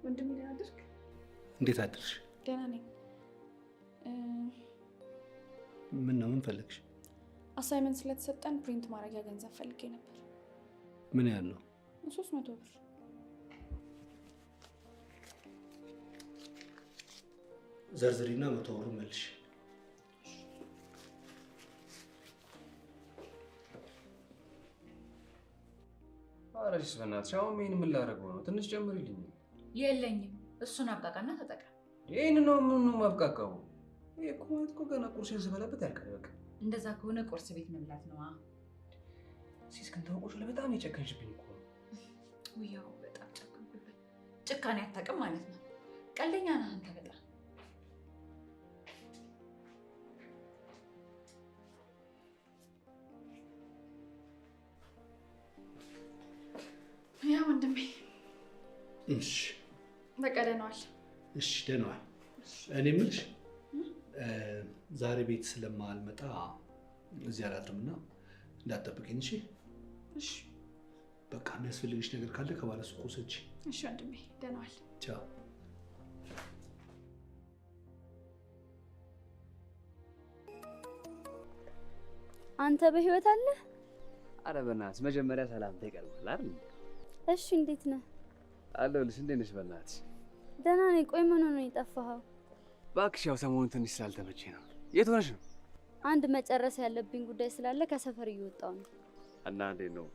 ወንድሜ ደህና አደርክ? እንዴት አደርሽ? ደህና ነኝ። ምን ነው ምን ፈለግሽ? አሳይመንት ስለተሰጠን ፕሪንት ማድረጊያ ገንዘብ ፈልጌ ነበር። ምን ያህል ነው? 300 ብር። ዘርዝሪና 100 ብር መልሽ። አረሽ በእናትሽ አሁን ምን ላደርገው ነው? ትንሽ ጨምሪልኝ። የለኝም። እሱን አብቃቃና ተጠቀም። ይሄን ነው ምን ማብቃቃው? ይሄ እኮ ገና ቁርሴን ስበላበት ያልቃል። በቃ እንደዛ ከሆነ ቁርስ ቤት መብላት ነው። ሲስክን ታውቆሽ ለበጣም የጨከንሽብኝ እኮ ነው። ውያው በጣም ጨከንኩብኝ። ጭካኔ አታውቅም ማለት ነው። ቀልደኛ ነህ አንተ በጣም። ያ ወንድሜ። እሺ በቃ ደህና ዋል። እሺ ደህና ዋል። እኔ የምልሽ ዛሬ ቤት ስለማልመጣ እዚህ አላድርምና እንዳትጠብቂኝ። እሺ እሺ። በቃ የሚያስፈልግሽ ነገር ካለ ከባለ ሱቁ ውሰጂ። እሺ ወንድሜ ደህና ዋል። ቻው። አንተ በህይወት አለ? አረ በእናትሽ መጀመሪያ ሰላምታ ይቀርባል አይደል? እሺ እንዴት ነህ? አለሁልሽ። እንዴት ነሽ? በእናትሽ ደህና ነኝ። ቆይ ምን ሆነ የጠፋኸው? እባክሽ ያው ሰሞኑን ትንሽ ስላልተመቸኝ ነው። የት ሆነሽ ነው? አንድ መጨረስ ያለብኝ ጉዳይ ስላለ ከሰፈር እየወጣሁ ነው። እና እንዴት ነው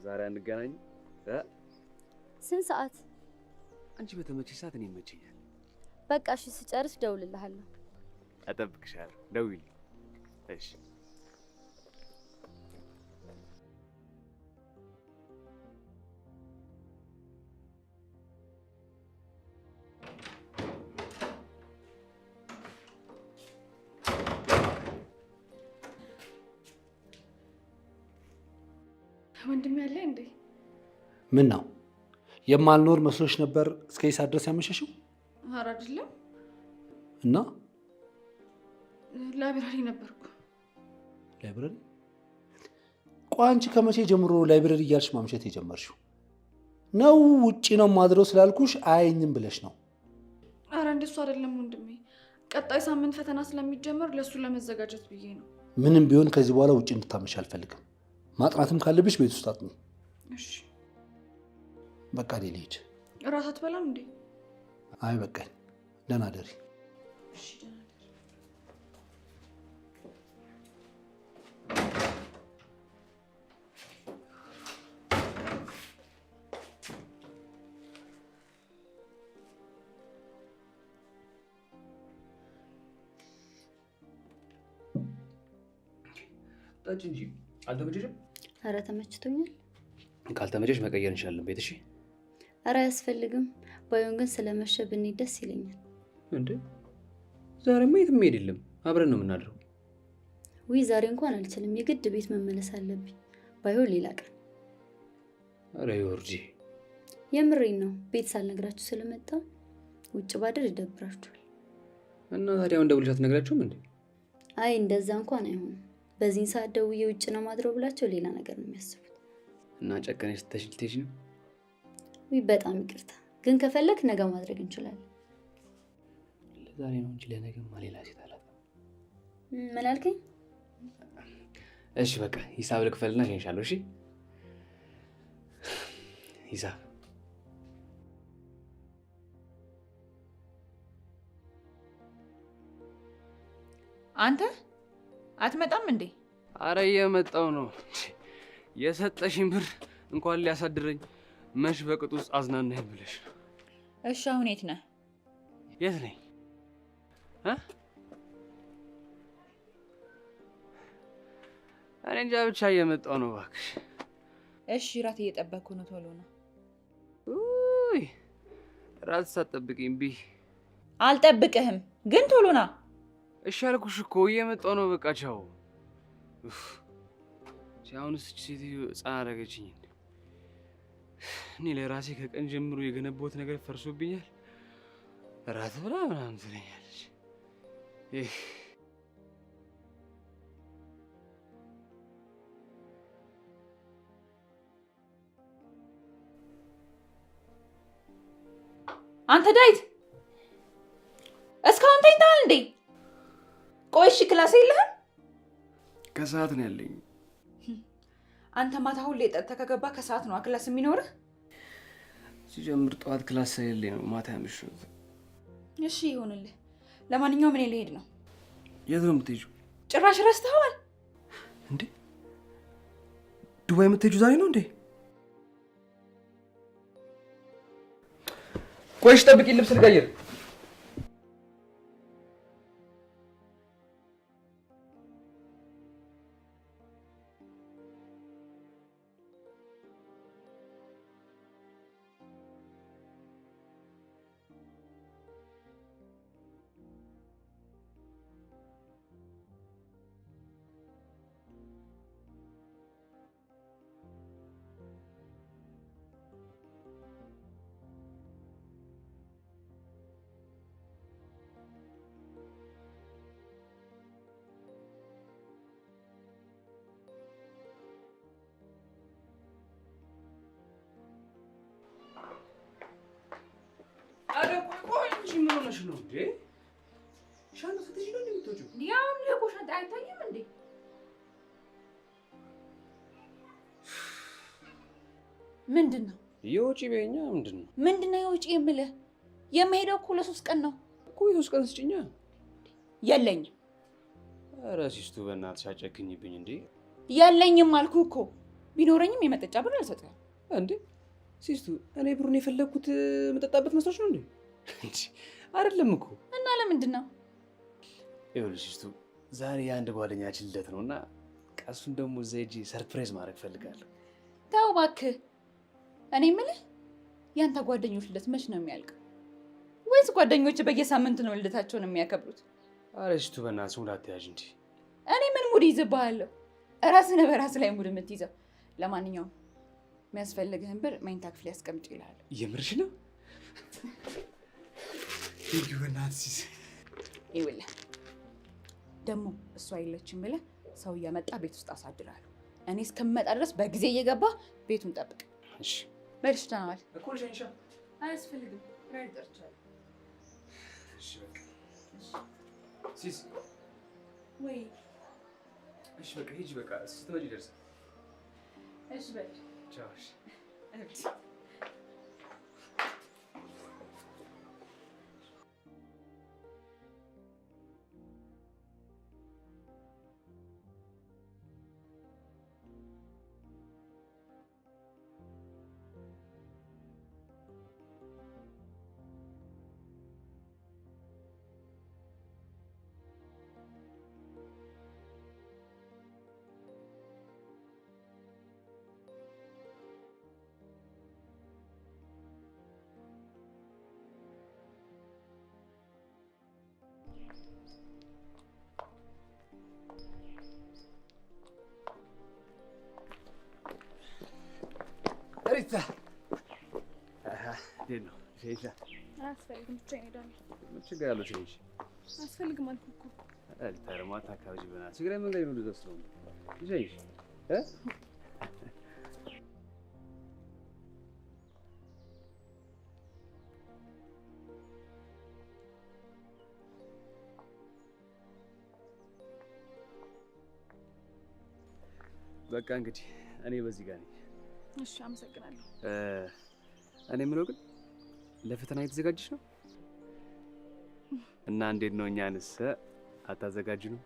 ዛሬ አንገናኝ? ስንት ሰዓት? አንቺ በተመቸሽ ሰዓት እኔ ይመቸኛል። በቃ እሺ ስጨርስ ደውልልሃለሁ። እጠብቅሻለሁ። ደውይልኝ። እሺ ወንድሜ ያለ እንዴ? ምን ነው የማልኖር መስሎሽ ነበር እስከ ይሳ ድረስ ያመሸሽው? ኧረ አይደለም። እና ላይብራሪ ነበርኩ። ላይብራሪ? ቆይ አንቺ ከመቼ ጀምሮ ላይብራሪ እያልሽ ማምሸት የጀመርሽው ነው? ውጪ ነው ማድረው ስላልኩሽ አያኝም ብለሽ ነው? ኧረ እንደሱ አይደለም ወንድሜ። ቀጣይ ሳምንት ፈተና ስለሚጀመር ለሱ ለመዘጋጀት ብዬ ነው። ምንም ቢሆን ከዚህ በኋላ ውጪ እንድታመሽ አልፈልግም። ማጥናትም ካለብሽ ቤት ውስጥ አጥኚ። እሺ በቃ ልሂድ። እራት አትበላም እንዴ? አይ በቃኝ። ደህና ደሪ። እሺ ደህና ደሪ። ጠጪ እንጂ አልተመቸሽም? ኧረ ተመችቶኛል። ካልተመቸሽ መቀየር እንችላለን ቤት። እሺ ኧረ አያስፈልግም። ባይሆን ግን ስለመሸ ብንሄድ ደስ ይለኛል። እንዴ ዛሬማ የትም መሄድ የለም፣ አብረን ነው የምናድረው። ውይ ዛሬ እንኳን አልችልም፣ የግድ ቤት መመለስ አለብኝ። ባይሆን ሌላ ቀን። ኧረ ይወርጂ፣ የምሬን ነው። ቤት ሳልነግራችሁ ስለመጣ ውጭ ባድር ይደብራችኋል። እና ታዲያ እንደውልሽ አትነግራችሁም እንዴ? አይ እንደዛ እንኳን አይሆንም። በዚህን ሰዓት ደውዬ ውጭ ነው ማድረው ብላቸው ሌላ ነገር ነው የሚያስቡት። እና ጨከነሽ ስትሽ ልትሄጂ ነው? ውይ በጣም ይቅርታ፣ ግን ከፈለክ ነገ ማድረግ እንችላለን። ለዛሬ ነው እንጂ ለነገማ ሌላ ሴት አላት። ምን አልከኝ? እሺ በቃ ሂሳብ ልክፈልና እሸኝሻለሁ። እሺ ሂሳብ አንተ አትመጣም እንዴ? አረ እየመጣሁ ነው። የሰጠሽኝ ብር እንኳን ሊያሳድረኝ መሽ በቅጡ ውስጥ አዝናናኝ ብለሽ ነው። እሺ አሁን የት ነህ? የት ነኝ? እኔ እንጃ ብቻ እየመጣሁ ነው። እባክሽ እሺ ራት እየጠበቅኩ ነው። ቶሎ ነው። ውይ ራት ሳትጠብቂኝ ቢ አልጠብቅህም፣ ግን ቶሎ ና። እሺ አልኩሽ እኮ እየመጣሁ ነው። በቃ ቻው። አሁንስ ሴትዮ ሕፃን አደረገችኝ። እኔ ለራሴ ከቀን ጀምሮ የገነባሁት ነገር ፈርሶብኛል። እራት ብላ ምናምን ትለኛለች። አንተ ዳዊት እስካሁን ተኝተሃል እንዴ? ቆይ እሺ ክላስ የለህም? ከሰዓት ነው ያለኝ። አንተ ማታ ሁሌ ጠጥተህ ከገባ ከሰዓት ነው ክላስ የሚኖርህ? ሲጀምር ጠዋት ክላስ ስለሌለኝ ነው ማታ ያመሸሁት። እሺ ይሁንልህ። ለማንኛውም እኔ ልሄድ ነው። የት ነው የምትሄጂው? ጭራሽ ረስተኸዋል እንዴ? ዱባይ የምትሄጂው ዛሬ ነው እንዴ? ቆይሽ ጠብቂ፣ ልብስ ልቀይር። ምን ሆነሽ ነው እንዴ? ሻንጣ ፈትሽ ነው እንደምትወጪው? ያው ለቆ ሻንጣ አይታይም እንዴ? ምንድነው? የውጪ በኛ ምንድነው? ምንድነው የውጪ የምልህ? የምሄደው እኮ ለ3 ቀን ነው እኮ። የ3 ቀን ስጭኛ። የለኝም። ኧረ ሲስቱ በእናትሽ አጨክኝብኝ እንዴ። የለኝም አልኩህ እኮ። ቢኖረኝም የመጠጫ ብር አልሰጥህም እንዴ። ሲስቱ እኔ ብሩን የፈለግኩት መጠጣበት መስሎሽ ነው እንዴ? አይደለም እኮ። እና ለምንድን ነው? ይኸውልሽ ሲስቱ ዛሬ የአንድ ጓደኛችን ልደት ነው እና እሱን ደግሞ እዛ ሂጅ ሰርፕራይዝ ማድረግ ፈልጋለሁ። ተው እባክህ። እኔ የምልህ ያንተ ጓደኞች ልደት መች ነው የሚያልቀው? ወይስ ጓደኞች በየሳምንቱ ነው ልደታቸውን የሚያከብሩት? ኧረ ሲስቱ በእናትሽ ሙድ አትያዥ እንጂ። እኔ ምን ሙድ ይዝብሃለሁ? እራስህ በራስ ላይ ሙድ የምትይዘው። ለማንኛውም የሚያስፈልግህን ብር መኝታ ክፍል ያስቀምጭ ይልሃል። የምርሽ ነው? ይሄ በእናትሽ ይኸውልህ ደግሞ እሷ የለችም ብለህ ሰው እያመጣ ቤት ውስጥ አሳድራለሁ። እኔ እስከምመጣ ድረስ በጊዜ እየገባ ቤቱን ጠብቅ። እሺ በልሽ ተናዋል እኮ ልሸኝሻ። አያስፈልግም። ራይድ ጠርቻለሁ። እሺ በቃ ሲስ ወይ እሺ በቃ ሂጂ። በቃ ስትመጪ ይደርሳል። እሺ በል ቻው። እሺ ሪታ እንዴት ነው? ሸይሻ አያስፈልግም። ብቻዬን እሄዳለሁ። ምን ችግር አለው? ሸይሻ አያስፈልግም አልኩህ እኮ። ሪታ ደግሞ አታካብጂ በእናትሽ። ችግር መንገድ ነው ድረስ ነው ሸይሽ በቃ እንግዲህ እኔ በዚህ ጋር ነኝ። እሺ አመሰግናለሁ። እኔ የምለው ግን ለፈተና እየተዘጋጀሽ ነው? እና እንዴት ነው? እኛንስ አታዘጋጅ ነው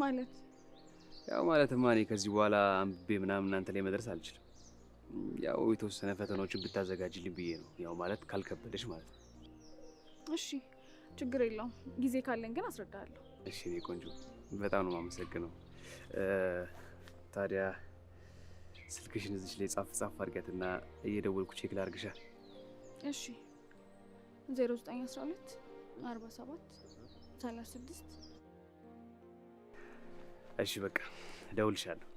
ማለት? ያው ማለትማ እኔ ከዚህ በኋላ አንብቤ ምናምን እናንተ ላይ መድረስ አልችልም። ያው የተወሰነ ፈተናዎችን ብታዘጋጅልኝ ብዬ ነው። ያው ማለት ካልከበደሽ ማለት ነው። እሺ ችግር የለውም። ጊዜ ካለኝ ግን አስረዳለሁ። እሺ እኔ ቆንጆ በጣም ነው የማመሰግነው። ታዲያ ስልክሽን እዚች ላይ ጻፍ አድርጊያትና እየደወልኩ ቼክ ላድርግሻል። እሺ 0912 47 36 እሺ በቃ እደውልልሻለሁ።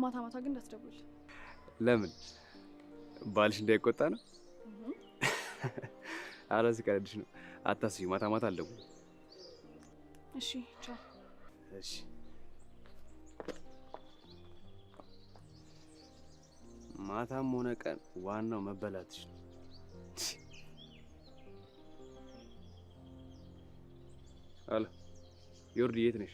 ማታ ማታ ግን እንዳትደውል። ለምን? ባልሽ እንዳይቆጣ ነው? ኧረ ስቀልድሽ ነው። አታስቢ፣ ማታ ማታ አልደውልም። እሺ ቻው። እሺ ማታም ሆነ ቀን ዋናው መበላትሽ ነው። አለ ዮርዲ የት ነሽ?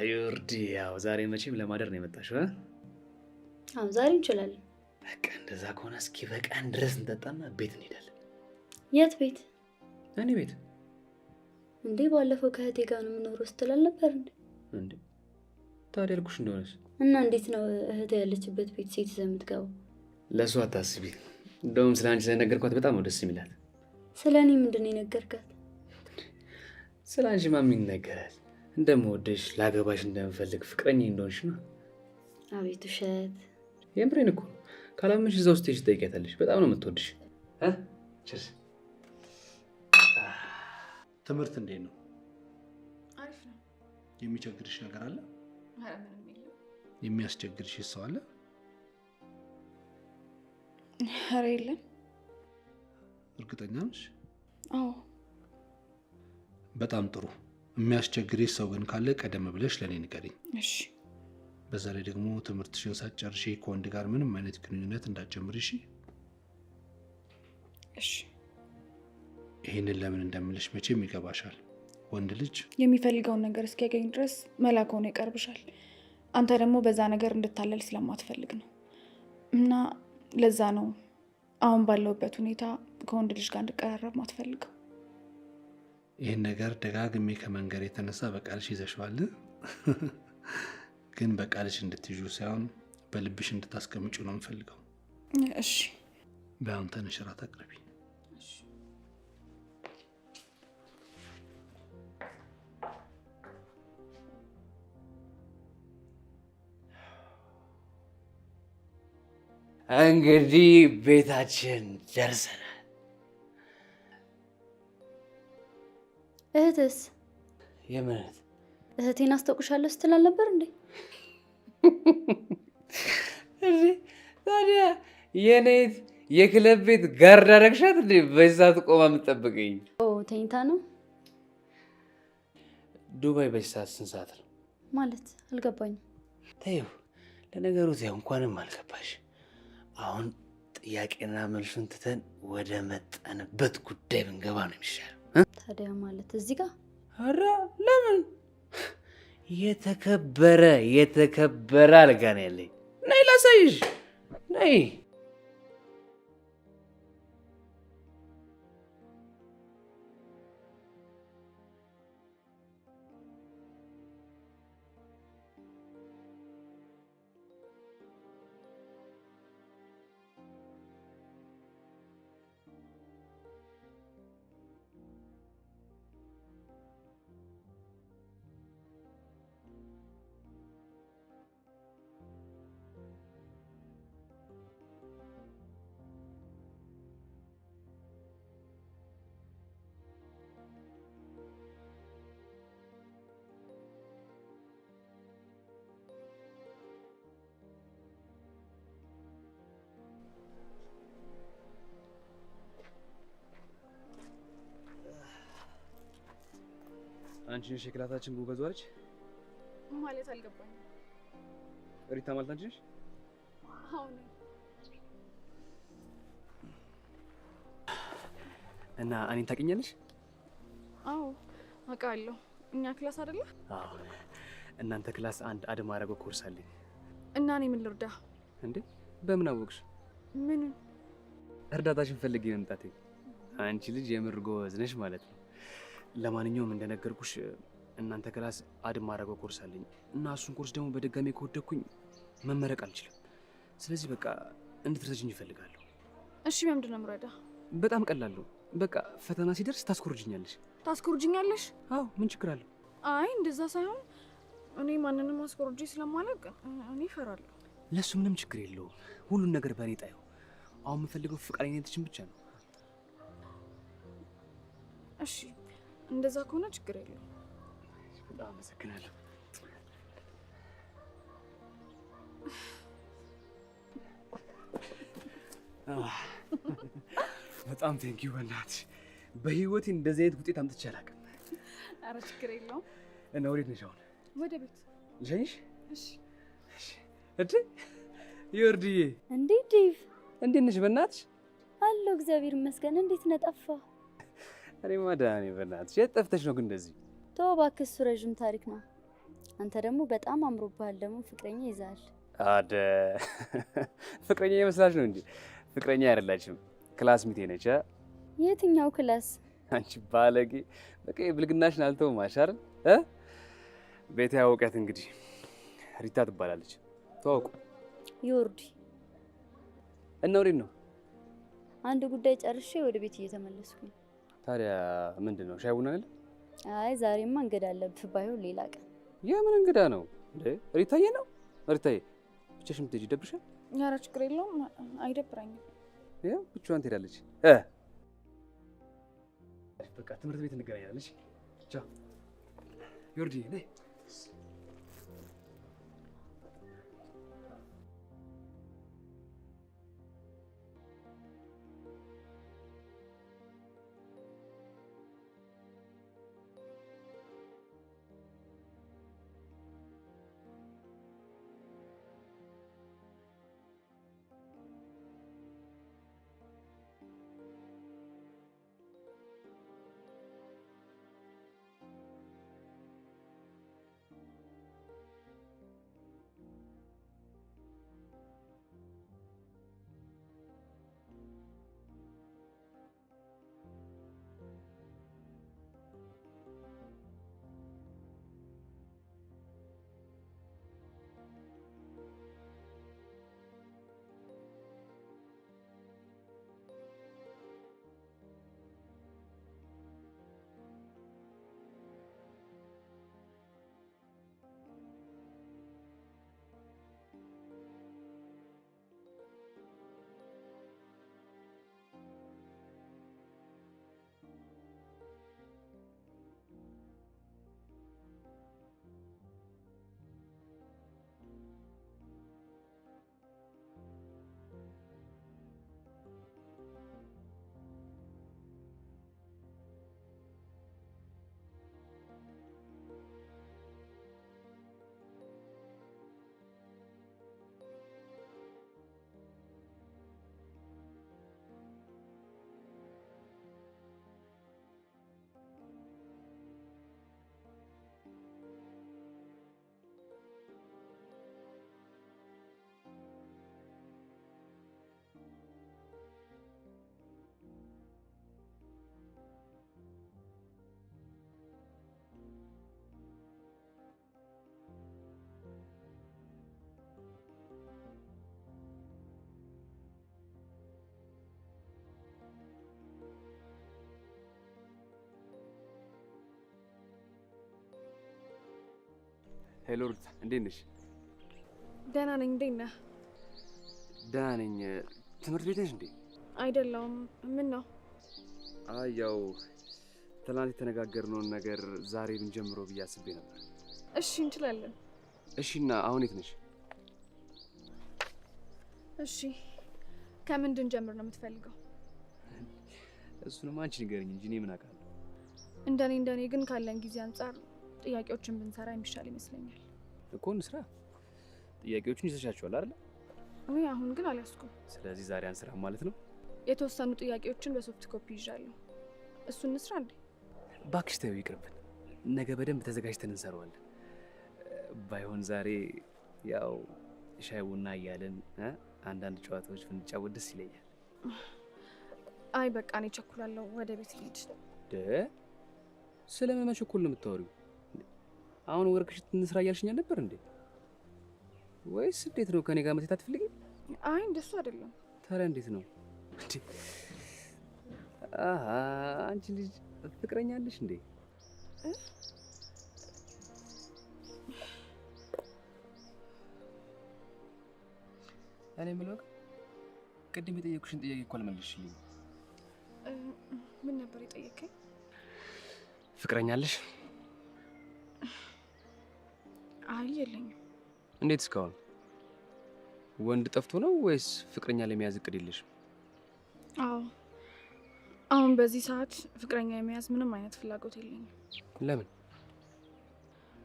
ዮርዲ ያው ዛሬ መቼም ለማደር ነው የመጣሽው? አዎ ዛሬ እንችላለን። በቃ እንደዛ ከሆነ እስኪ በቃን ድረስ እንጠጣና ቤት እንሄዳለን። የት ቤት? እኔ ቤት። እንዴ ባለፈው ከእህቴ ጋር ነው የምኖረው ስትል አልነበር እንዴ? እንዴ ታዲያ ልኩሽ እንደሆነስ? እና እንዴት ነው እህቴ ያለችበት ቤት ሴት ይዘህ የምትገባው? ለእሷ አታስቢ። እንደውም ስለ አንቺ ስለነገርኳት በጣም ነው ደስ የሚላት። ስለ እኔ ምንድን ነው የነገርካት? ስለ አንቺ ምን ይነገራል? እንደምወደሽ ላገባሽ እንደምፈልግ ፍቅረኛ እንደሆንሽ ነው። አቤት ውሸት! የምሬን እኮ ካላመንሽ እዛ ውስጥ ትጠይቂያታለሽ። በጣም ነው የምትወድሽ። ቸርስ። ትምህርት እንዴት ነው? አሪፍ ነው። የሚቸግርሽ ነገር አለ? ኧረ ምንም የለም። የሚያስቸግርሽ ሰው አለ? ኧረ የለም። እርግጠኛ ነሽ? አዎ። በጣም ጥሩ። የሚያስቸግርሽ ሰው ግን ካለ ቀደም ብለሽ ለኔ ንገሪኝ። እሺ። በዛ ላይ ደግሞ ትምህርትሽን ሳትጨርሺ ከወንድ ጋር ምንም አይነት ግንኙነት እንዳትጀምሪ እሺ? እሺ። ይህንን ለምን እንደምልሽ መቼም ይገባሻል። ወንድ ልጅ የሚፈልገውን ነገር እስኪያገኝ ድረስ መላክ ሆኖ ይቀርብሻል። አንተ ደግሞ በዛ ነገር እንድታለል ስለማትፈልግ ነው። እና ለዛ ነው አሁን ባለውበት ሁኔታ ከወንድ ልጅ ጋር እንድቀራረብ ማትፈልገው። ይህን ነገር ደጋግሜ ከመንገር የተነሳ በቃልሽ ይዘሽዋል። ግን በቃልሽ እንድትይዙ ሳይሆን በልብሽ እንድታስቀምጩ ነው የምፈልገው። እሺ። በአሁን ተነሽ እራት አቅርቢ። እንግዲህ ቤታችን ደርሰናል። እህትስ? የምን እህት? እህቴን አስታውቅሻለሁ ስትል አልነበር እንዴ? እንዴ ታዲያ የኔት የክለብ ቤት ጋርድ አደረግሻት እንዴ? በዚህ ሰዓት ቆማ የምትጠብቀኝ? ኦ ተኝታ ነው። ዱባይ በዚህ ሰዓት ስንት ሰዓት ነው ማለት? አልገባኝም። ተይው፣ ለነገሩ ተይው፣ እንኳንም አልገባሽ። አሁን ጥያቄና መልሱን ትተን ወደ መጣንበት ጉዳይ ብንገባ ነው የሚሻለው። ታዲያ ማለት እዚህ ጋር? ኧረ ለምን? የተከበረ አልጋ ነው ያለኝ። ነይ ላሳይሽ፣ ነይ። አንቺ ነሽ የክላሳችን ጎበዝ ልጅ ማለት? አልገባኝም። ሪታ ማለት አንቺ ነሽ? አሁን እና እኔን ታውቂኛለሽ? አዎ አውቃለሁ። እኛ ክላስ አይደለ? አዎ። እናንተ ክላስ አንድ አድማ አደረገው ኮርስ አለኝ። እና እኔ ምን ልርዳ? እንዴ በምን አወቅሽ? ምን እርዳታሽን ፈልጌ መምጣቴ። አንቺ ልጅ የምር ጎበዝ ነሽ ማለት ነው። ለማንኛውም እንደነገርኩሽ እናንተ ክላስ አድማ አደረገው ኮርስ አለኝ እና እሱን ኮርስ ደግሞ በድጋሚ ከወደኩኝ መመረቅ አልችልም። ስለዚህ በቃ እንድትረጂኝ ይፈልጋለሁ። እሺ በምንድን ነው የምረዳ? በጣም ቀላል ነው። በቃ ፈተና ሲደርስ ታስኮርጅኛለሽ። ታስኮርጅኛለሽ? አዎ ምን ችግር አለው? አይ እንደዛ ሳይሆን እኔ ማንንም አስኮርጄ ስለማላውቅ እኔ እፈራለሁ። ለሱ ምንም ችግር የለውም። ሁሉን ነገር በእኔ ጣየው። አሁን የምፈልገው ፍቃደኝነትሽን ብቻ ነው። እሺ እንደዛ ከሆነ ችግር የለውም። በጣም አመሰግናለሁ። በጣም ቴንኪው። በእናትሽ በህይወቴ እንደዚህ አይነት ውጤት አምጥቼ አላውቅም። ኧረ ችግር የለውም። እና ወዴት ነሽ አሁን? ወደ ቤት ልሸኝሽ? እሺ እሺ እንዴ ዮርዲዬ፣ እንዴ ዴቭ፣ እንዴት ነሽ? በእናትሽ አለሁ እግዚአብሔር ይመስገን። እንዴት ነህ? ጠፋ። እኔማ ደህና ነኝ። በእናትሽ የት ጠፍተሽ ነው ግን እንደዚህ? ተው እባክህ፣ እሱ ረዥም ታሪክ ነው። አንተ ደግሞ በጣም አምሮብሃል። ደግሞ ፍቅረኛ ይዛል። አደ ፍቅረኛ ይመስላሽ ነው እንጂ ፍቅረኛ አይደላችም፣ ክላስ ሚቴ ነች። የትኛው ክላስ? አንቺ ባለጌ፣ በቃ ብልግናሽን አልተውም አይደል? ቤት ያውቀት እንግዲህ ሪታ ትባላለች። ተዋውቁ። ዮርዲ። እና ወዴት ነው? አንድ ጉዳይ ጨርሼ ወደ ቤት እየተመለስኩኝ። ታዲያ ምንድን ነው? ሻይ ቡና አይደል? አይ ዛሬማ እንግዳ አለብህ። ባይሆን ሌላ ቀን። የምን እንግዳ ነው እንዴ? ሪታዬ ነው። ሪታዬ ብቻሽን የምትሄጂ ይደብርሻል? ኧረ ችግር የለውም አይደብረኝም። ያው ብቻዋን ትሄዳለች። በቃ ትምህርት ቤት እንገናኛለን። ቻው ዮርዲ ነይ። ሄሎ ሩታ፣ እንዴት ነሽ? ደህና ነኝ። እንዴት ነህ? ደህና ነኝ። ትምህርት ቤት ነሽ እንዴ? አይደለሁም። ምን ነው? አይ ያው ትናንት የተነጋገርነውን ነገር ዛሬ ብንጀምረው ብዬ አስቤ ነበር። እሺ እንችላለን። እሺ እና አሁን የት ነሽ? እሺ ከምን እንድንጀምር ነው የምትፈልገው? እሱንም አንቺ ንገሪኝ እንጂ እኔ ምን አውቃለሁ። እንደኔ ግን ካለን ጊዜ አንጻር ጥያቄዎችን ብንሰራ የሚሻል ይመስለኛል። እኮ እንስራ። ጥያቄዎቹን ይዘሻቸዋል አይደል? ወይ አሁን ግን አልያዝኩም። ስለዚህ ዛሬ አንስራ ማለት ነው። የተወሰኑ ጥያቄዎችን በሶፍት ኮፒ ይዣለሁ። እሱን እንስራ እንዴ? እባክሽ ተይው ይቅርብን። ነገ በደንብ ተዘጋጅተን እንሰራዋለን። ባይሆን ዛሬ ያው ሻይ ቡና እያለን አንዳንድ ጨዋታዎች ብንጫወት ደስ ይለኛል። አይ በቃ እኔ ቸኩላለሁ፣ ወደ ቤት ልሂድ። ስለምን መቸኮል ነው የምታወሪው? አሁን ወርክሽ እንስራ እያልሽኝ ነበር እንዴ? ወይስ እንዴት ነው? ከኔ ጋር መተት አትፈልጊ? አይ እንደሱ አይደለም። ታዲያ እንዴት ነው እንዴ? አንቺ ልጅ ፍቅረኛ አለሽ እንዴ? እኔ የምለው ቅድም የጠየኩሽን ጥያቄ እኮ አልመለስሽልኝም። ምን ነበር የጠየቀኝ? ፍቅረኛ አለሽ? አይ የለኝም። እንዴት እስካሁን? ወንድ ጠፍቶ ነው ወይስ ፍቅረኛ ለመያዝ እቅድ የለሽም? አዎ አሁን በዚህ ሰዓት ፍቅረኛ የመያዝ ምንም አይነት ፍላጎት የለኝም። ለምን?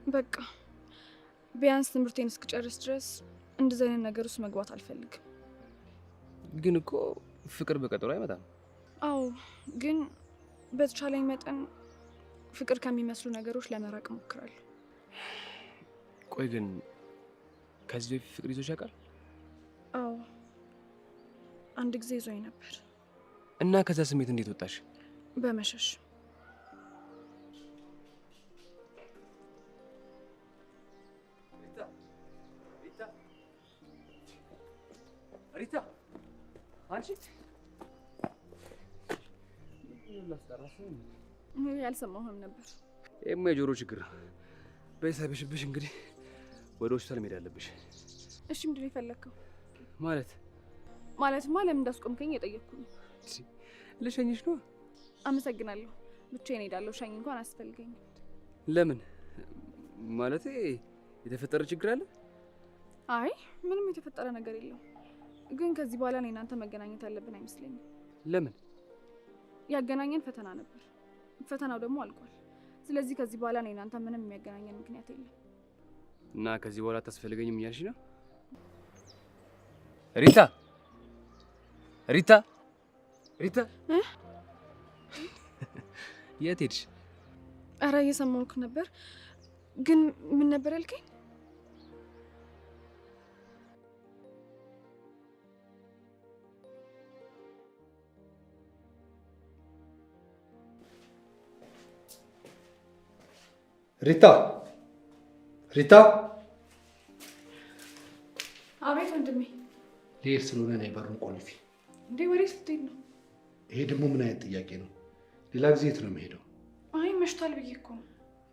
በቃ ቢያንስ ትምህርቴን እስክጨርስ ድረስ እንደዚህ አይነት ነገር ውስጥ መግባት አልፈልግም። ግን እኮ ፍቅር በቀጠሮ አይመጣም። አዎ፣ ግን በተቻለኝ መጠን ፍቅር ከሚመስሉ ነገሮች ለመራቅ እሞክራለሁ። ቆይ ግን ከዚህ በፊት ፍቅር ይዞሽ ያውቃል? አዎ፣ አንድ ጊዜ ይዞኝ ነበር። እና ከዛ ስሜት እንዴት ወጣሽ? በመሸሽ። ሪታ አንቺ ያልሰማሁም ነበር። ይሄማ የጆሮ ችግር ነው። በይሳብሽብሽ እንግዲህ ወደ ሆስፒታል መሄድ አለብሽ። እሺ ምንድን ነው የፈለግከው? ማለትማ ለምን እንዳስቆምከኝ የጠየቅኩ ነው። ልሸኝሽ ነው። አመሰግናለሁ። ብቻዬን እሄዳለሁ። ሻኝ እንኳን አያስፈልገኝም። ለምን? ማለቴ የተፈጠረ ችግር አለ? አይ ምንም የተፈጠረ ነገር የለም። ግን ከዚህ በኋላ እኔ እናንተ መገናኘት ያለብን አይመስለኝም። ለምን? ያገናኘን ፈተና ነበር። ፈተናው ደግሞ አልቋል። ስለዚህ ከዚህ በኋላ እኔ እናንተ ምንም የሚያገናኘን ምክንያት የለም። እና ከዚህ በኋላ አታስፈልገኝም እያልሽ ነው? ሪታ ሪታ ሪታ የት ሄድሽ? ኧረ እየሰማሁህ ነበር። ግን ምን ነበር ያልከኝ? ሪታ ሪታ! አቤት ወንድሜ። ልሄድ ስለሆነ ነይ፣ በሩን ቆልፊ። እንዴ ወዴት ልትሄድ ነው? ይሄ ደግሞ ምን አይነት ጥያቄ ነው? ሌላ ጊዜ የት ነው የምሄደው? አይ መሽቷል ብዬ እኮ ነው።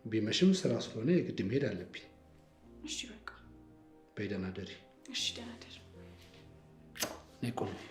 ቢመሽም ስራ ስለሆነ የግድ መሄድ አለብኝ። እሺ በቃ በይ፣ ደህና ደሪ። እሺ ደህና ደሪ። ነይ ቆልፊ።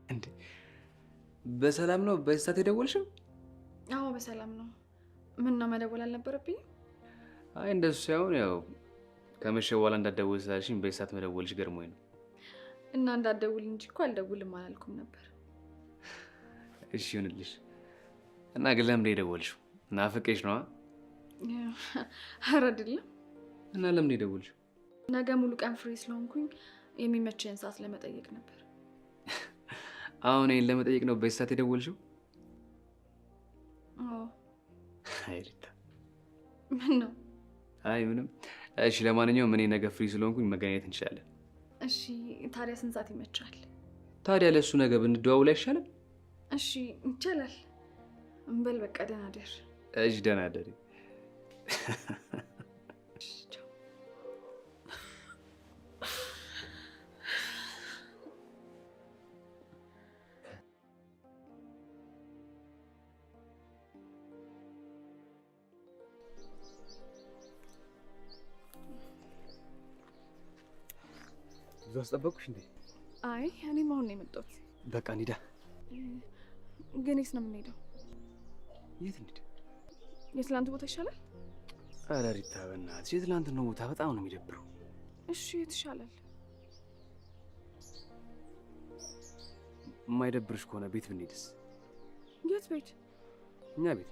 እንዴ በሰላም ነው? በዚህ ሰዓት የደወልሽው? አዎ በሰላም ነው። ምን ነው መደወል አልነበረብኝም? አይ እንደሱ ሳይሆን ያው ከመሸ በኋላ እንዳትደውል ስላልሽኝ በዚህ ሰዓት መደወልሽ ገርሞኝ ነው። እና እንዳትደውል እንጂ እኮ አልደውልም አላልኩም ነበር። እሺ ይሁንልሽ። እና ግን ለምን የደወልሽው? ናፍቄሽ ነዋ? ኧረ አይደለም። እና ለምን የደወልሽው? ነገ ሙሉ ቀን ፍሪ ስለሆንኩኝ የሚመቸኝ ሰዓት ለመጠየቅ ነበር። አሁን ይሄን ለመጠየቅ ነው በዚህ ሰዓት የደወልሽው? አዎ። አይ ሪታ፣ ምን ነው? አይ ምንም። እሺ ለማንኛውም እኔ ነገ ፍሪ ስለሆንኩኝ መገናኘት እንችላለን። እሺ ታዲያ ስንት ሰዓት ይመቻል? ታዲያ ለሱ ነገ ብንደዋውል አይሻልም? እሺ ይቻላል። እንበል በቃ ደህና ደር። እሺ ደህና ደሪ። ብዙ አስጠበቅኩሽ እንዴ? አይ እኔም አሁን ነው የመጣሁት። በቃ እንሂዳ። ግን የት ነው የምንሄደው? የት እንሂድ? የትላንቱ ቦታ ይሻላል? ኧረ ሪታ በእናትሽ የትላንትናው ቦታ በጣም ነው የሚደብረው። እሺ የት ይሻላል? የማይደብርሽ ከሆነ ቤት ብንሄድስ? የት ቤት? እኛ ቤት።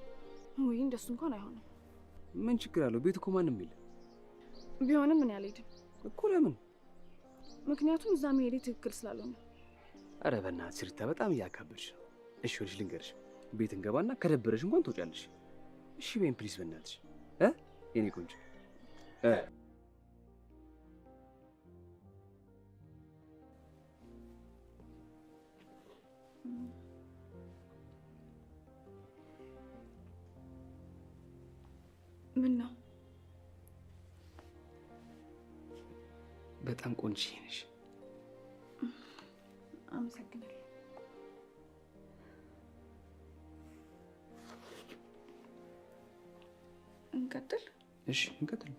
ወይ እንደሱ እንኳን አይሆንም። ምን ችግር አለው? ቤት እኮ ማንም የለም። ቢሆንም ምን ያልሄድም እኮ ለምን? ምክንያቱም እዛ መሄዴ ትክክል ስላልሆነ። አረ በእናትሽ ሪታ በጣም እያካበድሽ ነው። እሺ ወልሽ ልንገርሽ፣ ቤት እንገባና ከደበረሽ እንኳን ትወጫለሽ። እሺ በይም ፕሊዝ በእናትሽ የኔ ቆንጆ ምን ነው? በጣም ቆንጆ ነሽ። አመሰግናለሁ። እንቀጥል? እሺ እንቀጥል።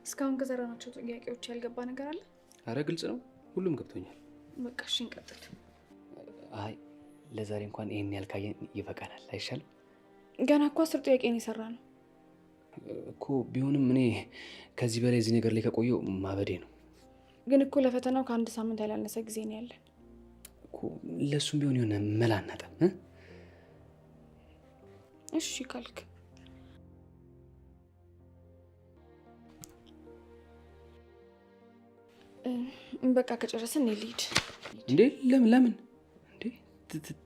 እስካሁን ከሰራናቸው ጥያቄዎች ያልገባ ነገር አለ? አረ ግልጽ ነው፣ ሁሉም ገብቶኛል። በቃ እሺ እንቀጥል። አይ ለዛሬ እንኳን ይሄን ያልካየን ይበቃናል አይሻልም? ገና እኮ 10 ጥያቄ ነው የሰራነው እኮ። ቢሆንም እኔ ከዚህ በላይ እዚህ ነገር ላይ ከቆየው ማበዴ ነው። ግን እኮ ለፈተናው ከ1 ሳምንት ያላነሰ ጊዜ ነው ያለን እኮ። ለሱም ቢሆን የሆነ መላ እናጣም። እሺ ካልክ በቃ ከጨረስን እንሂድ። እንዴ ለምን እንዴ?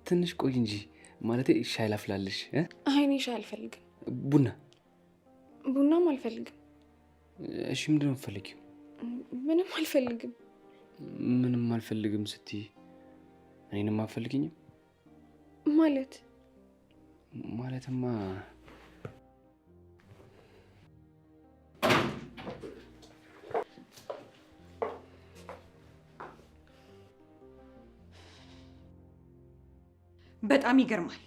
ትንሽ ቆይ እንጂ ማለቴ ሻይ ላፍላልሽ። አይ እኔ ሻይ አልፈልግም። ቡናም አልፈልግም። እሺ ምንድን ነው የምትፈልጊው? ምንም አልፈልግም። ምንም አልፈልግም ስትይ እኔንም አትፈልጊኝም ማለት? ማለትማ በጣም ይገርማል።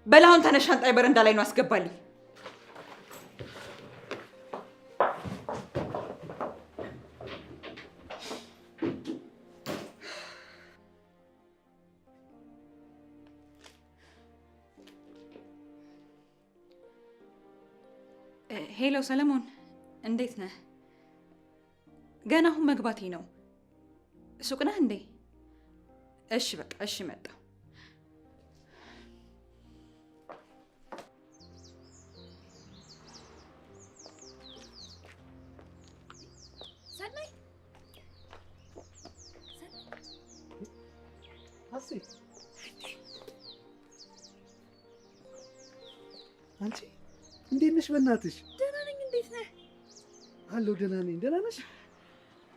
በላሁን ተነሽ፣ ሻንጣዬ በረንዳ ላይ ነው፣ አስገባልኝ። ሄሎ ሰለሞን፣ እንዴት ነህ? ገና አሁን መግባቴ ነው። ሱቅ ነህ እንዴ? እሺ በቃ እሺ፣ መጣሁ። ሰናይ አንቺ እንዴት ነሽ? በእናትሽ ደህና ነኝ። እንዴት ነህ? አለሁ ደህና ነኝ። ደህና ነሽ?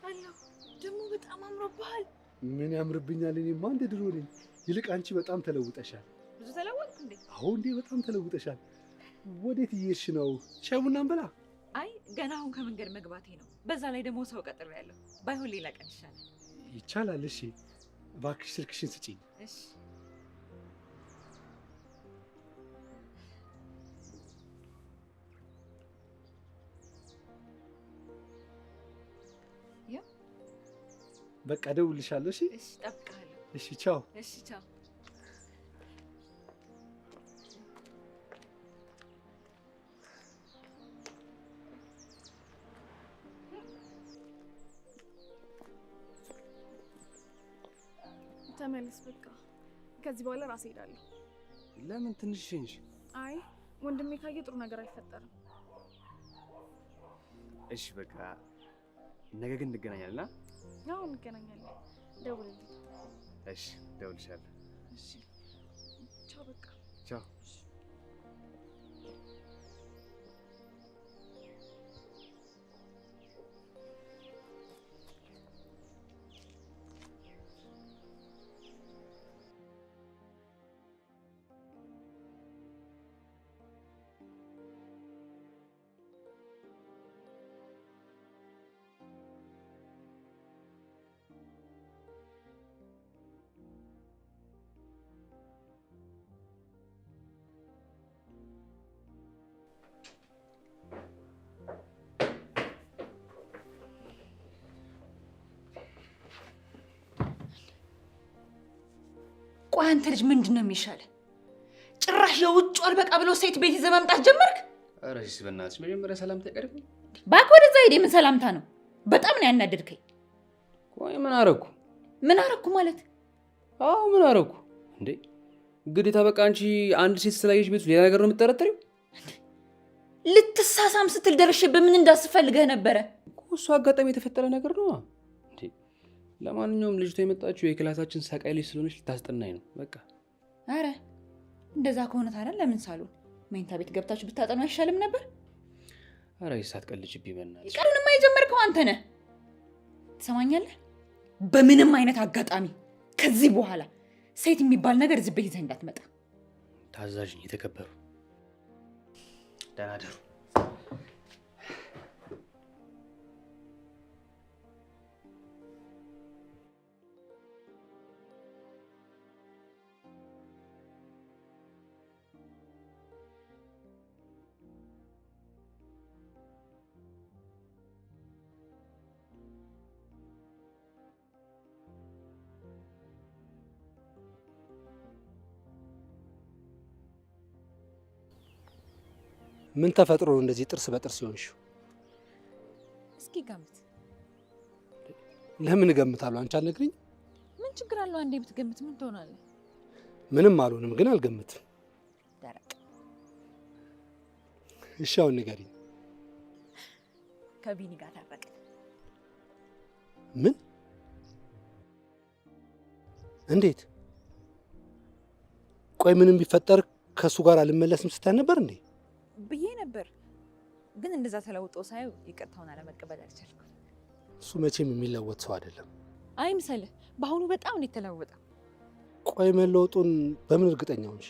አለሁ። ደግሞ በጣም አምሮብሃል። ምን ያምርብኛል? እኔማ እንደ ድሮ ነኝ። ይልቅ አንቺ በጣም ተለውጠሻል። ብዙ ተለወጥክ እንዴ? አዎ እንዴ፣ በጣም ተለውጠሻል። ወዴት እየሄድሽ ነው? ሻይ ቡና እንበላ? አይ ገና አሁን ከመንገድ መግባቴ ነው። በዛ ላይ ደግሞ ሰው ቀጥሬያለሁ። ባይሆን ሌላ ቀን ይሻላል። ይቻላል። እሺ እባክሽ ስልክሽን ስጪኝ። እሺ በቃ እደውልልሻለሁ። እሺ እሺ፣ እጠብቅሃለሁ። እሺ ቻው። እሺ ቻው። ተመለስ። በቃ ከዚህ በኋላ ራሴ ሄዳለሁ። ለምን ትንሽ እንጂ? አይ ወንድሜ ካየ ጥሩ ነገር አይፈጠርም። እሺ በቃ ነገ ግን እንገናኛለን። አዎ እንገናኛለን። ደውልልኝ። እሺ ደውልሻለሁ። እሺ ቻው። በቃ ቻው። ቆይ አንተ ልጅ ምንድነው የሚሻለ? ጭራሽ ለውጭ አልበቃ ብሎ ሴት ቤት ይዘህ መምጣት ጀመርክ? ኧረ እሺ በእናትሽ መጀመሪያ ሰላምታ አይቀርም? እባክህ ወደዛ ሂድ። ምን ሰላምታ ነው? በጣም ነው ያናደድከኝ። ቆይ ምን አረኩ? ምን አረኩ ማለት? አዎ ምን አረኩ እንዴ? ግዴታ በቃ አንቺ አንድ ሴት ስላየሽ ቤቱ ሌላ ነገር ነው የምትጠረጥሪው? ልትሳሳም ስትል ደርሼብህ ምን እንዳስፈልገህ ነበረ? እሱ አጋጣሚ የተፈጠረ ነገር ነው እንዴ። ለማንኛውም ልጅቷ የመጣችው የክላሳችን ሰቃይ ልጅ ስለሆነች ልታስጠናኝ ነው በቃ። አረ እንደዛ ከሆነ ታዲያ ለምን ሳሎን መኝታ ቤት ገብታችሁ ብታጠኑ አይሻልም ነበር? አረ ሳትቀልጅብኝ በእናትሽ። ቀኑንማ የጀመርከው አንተ ነህ። ትሰማኛለህ? በምንም አይነት አጋጣሚ ከዚህ በኋላ ሴት የሚባል ነገር እዚህ ቤት ይዘህ እንዳትመጣ። ታዛዥ ነኝ። የተከበሩ ደህና ደሩ። ምን ተፈጥሮ ነው እንደዚህ ጥርስ በጥርስ ይሆንሽው? እስኪ ገምት። ለምን እገምታለሁ? አንቺ አልነግሪኝ? ምን ችግር አለው? አንዴ ብትገምት ምን ትሆናለህ? ምንም አልሆንም፣ ግን አልገምትም። ደረቅ። እሺ አሁን ንገሪኝ። ከቢኒ ጋር ታረቅን። ምን? እንዴት? ቆይ ምንም ቢፈጠር ከእሱ ጋር አልመለስም ስታይ ነበር እንዴ? ብዬ ነበር፣ ግን እንደዛ ተለውጦ ሳየው ይቅርታውን አለመቀበል አልቻልኩም። እሱ መቼም የሚለወጥ ሰው አይደለም። አይምሰልህ፣ በአሁኑ በጣም ነው የተለወጠው። ቆይ መለወጡን በምን እርግጠኛ ሆንሽ?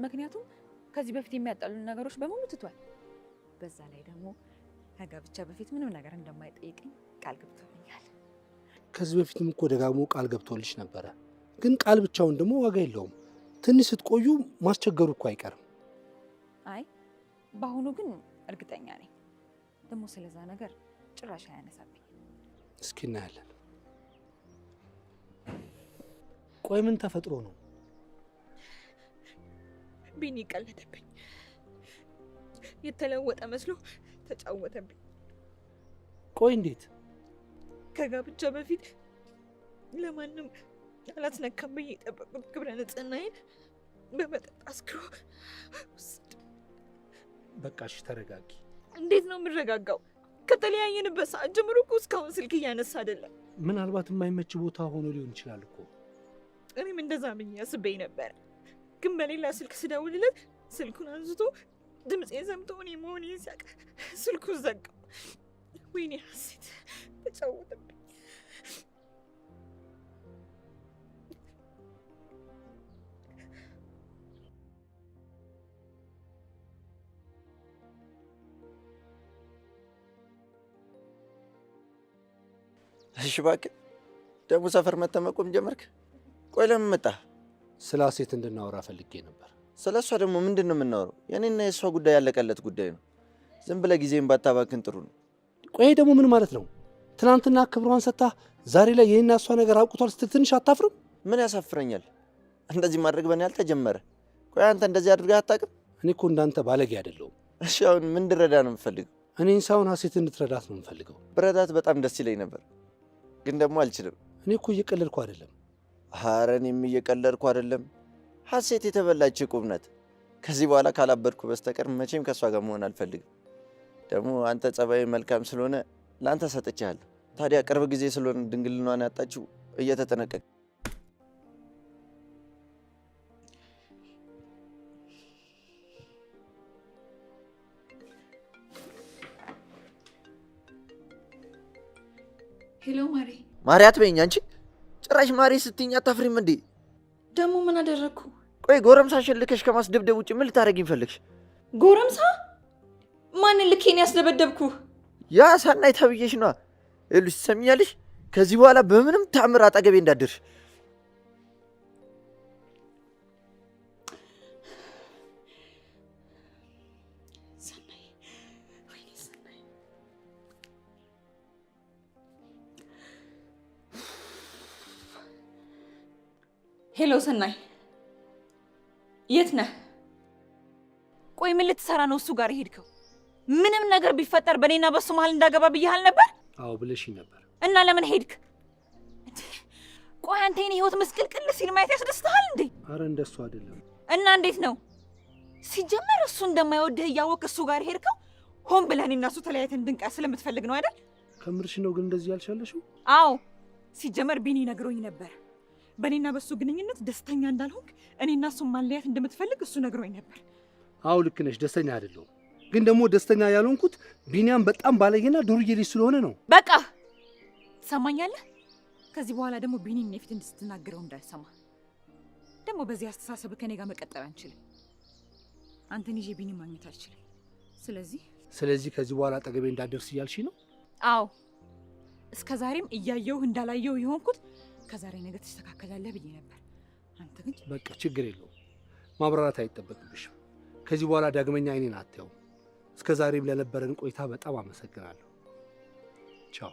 ምክንያቱም ከዚህ በፊት የሚያጣሉን ነገሮች በሙሉ ትቷል። በዛ ላይ ደግሞ ከጋብቻ በፊት ምንም ነገር እንደማይጠይቀኝ ቃል ገብቶልኛል። ከዚህ በፊትም እኮ ደጋግሞ ቃል ገብቶልሽ ነበረ። ግን ቃል ብቻውን ደግሞ ዋጋ የለውም። ትንሽ ስትቆዩ ማስቸገሩ እኮ አይቀርም። አይ በአሁኑ ግን እርግጠኛ ነኝ። ደግሞ ስለዛ ነገር ጭራሽ አያነሳብኝ። እስኪ እናያለን። ቆይ ምን ተፈጥሮ ነው? ቢኒ ቀለደብኝ። የተለወጠ መስሎ ተጫወተብኝ። ቆይ እንዴት? ከጋብቻ በፊት ለማንም አላስነካም ብዬ የጠበቁት ክብረ ንጽህናዬን በመጠጥ አስክሮ በቃ እሺ ተረጋጊ። እንዴት ነው የምረጋጋው? ከተለያየንበት ሰዓት ጀምሮ እኮ እስካሁን ስልክ እያነሳ አይደለም። ምናልባት የማይመች ቦታ ሆኖ ሊሆን ይችላል እኮ። እኔም እንደዛ ምን ያስበኝ ነበር፣ ግን በሌላ ስልክ ስደውልለት ስልኩን አንስቶ ድምፄን ሰምቶ እኔ መሆኔን ሲያውቅ ስልኩን ዘጋው። ወይኔ ሀሴት ተጫወተብኝ። እሺ እባክህ ደግሞ ሰፈር መተህ መቆም ጀመርክ? ቆይ ለምን መጣህ? ስለ ሀሴት እንድናወራ ፈልጌ ነበር። ስለ እሷ ደግሞ ምንድን ነው የምናወራው? የኔና የእሷ ጉዳይ ያለቀለት ጉዳይ ነው። ዝም ብለህ ጊዜን ባታባክን ጥሩ ነው። ቆይ ደግሞ ምን ማለት ነው? ትናንትና ክብሯን ሰጥታ ዛሬ ላይ የኔና እሷ ነገር አውቁቷል ስትል ትንሽ አታፍርም? ምን ያሳፍረኛል? እንደዚህ ማድረግ በእኔ አልተጀመረ። ቆይ አንተ እንደዚህ አድርገህ አታውቅም? እኔ እኮ እንዳንተ ባለጌ አይደለሁም። እሺ አሁን ምን እንድረዳ ነው የምፈልገው? እኔን ሳይሆን ሀሴትን እንድትረዳት ነው የምፈልገው። ብረዳት በጣም ደስ ይለኝ ነበር፣ ግን ደግሞ አልችልም። እኔ እኮ እየቀለድኩ አይደለም። ኧረ እኔም እየቀለድኩ አይደለም። ሀሴት የተበላች ቁም ናት። ከዚህ በኋላ ካላበድኩ በስተቀር መቼም ከእሷ ጋር መሆን አልፈልግም። ደግሞ አንተ ጸባይ መልካም ስለሆነ ለአንተ ሰጥቻለሁ። ታዲያ ቅርብ ጊዜ ስለሆነ ድንግልናዋን ያጣችው እየተጠነቀቅ ሄሎ ማሬ። ማሪ አትበይኝ አንቺ። ጭራሽ ማሪ ስትይኝ አታፍሪም እንዴ? ደግሞ ምን አደረግኩ? ቆይ ጎረምሳ ሸልከሽ ከማስደብደብ ውጭ ምን ልታደርጊኝ ፈለግሽ? ጎረምሳ? ማንን ልኬን ያስደበደብኩ? ያ ሳናይ ተብዬሽ ነዋ። ይኸውልሽ ትሰሚኛለሽ፣ ከዚህ በኋላ በምንም ታምር አጠገቤ እንዳትደርሽ። ሄሎ ሰናይ፣ የት ነህ? ቆይ ምን ልትሰራ ነው እሱ ጋር ሄድከው? ምንም ነገር ቢፈጠር በእኔና በሱ መሀል እንዳገባ ብያህል ነበር? አዎ ብለሽኝ ነበር። እና ለምን ሄድክ? ቆይ አንተ የኔ ህይወት ምስቅልቅል ሲል ማየት ያስደስትሃል እንዴ? አረ እንደሱ አይደለም። እና እንዴት ነው? ሲጀመር እሱ እንደማይወድህ እያወቅ እሱ ጋር ሄድከው ሆን ብለህ እኔና እሱ ተለያይተን እንድንቀር ስለምትፈልግ ነው አይደል? ከምርሽ ነው ግን እንደዚህ ያልሻለሽው? አዎ ሲጀመር ቢኒ ነግሮኝ ነበር። በእኔና በሱ ግንኙነት ደስተኛ እንዳልሆንክ እኔና እሱን ማለያየት እንደምትፈልግ እሱ ነግሮኝ ነበር። አዎ ልክ ነሽ፣ ደስተኛ አይደለሁም። ግን ደግሞ ደስተኛ ያልሆንኩት ቢኒያም በጣም ባለጌና ዱርዬ ልጅ ስለሆነ ነው። በቃ ትሰማኛለህ? ከዚህ በኋላ ደግሞ ቢኒን የፊት እንድትናገረው እንዳልሰማ። ደግሞ በዚህ አስተሳሰብ ከኔ ጋር መቀጠል አንችልም። አንተን ይዤ ቢኒ ማግኘት አልችልም። ስለዚህ ከዚህ በኋላ አጠገቤ እንዳትደርስ እያልሽ ነው? አዎ እስከ ዛሬም እያየሁህ እንዳላየሁ የሆንኩት ከዛሬ ነገ ትስተካከላለህ ብዬ ነበር። አንተ ግን በቃ ችግር የለውም፣ ማብራራት አይጠበቅብሽም። ከዚህ በኋላ ዳግመኛ አይኔን አታየውም። እስከ ዛሬም ለነበረን ቆይታ በጣም አመሰግናለሁ። ቻው።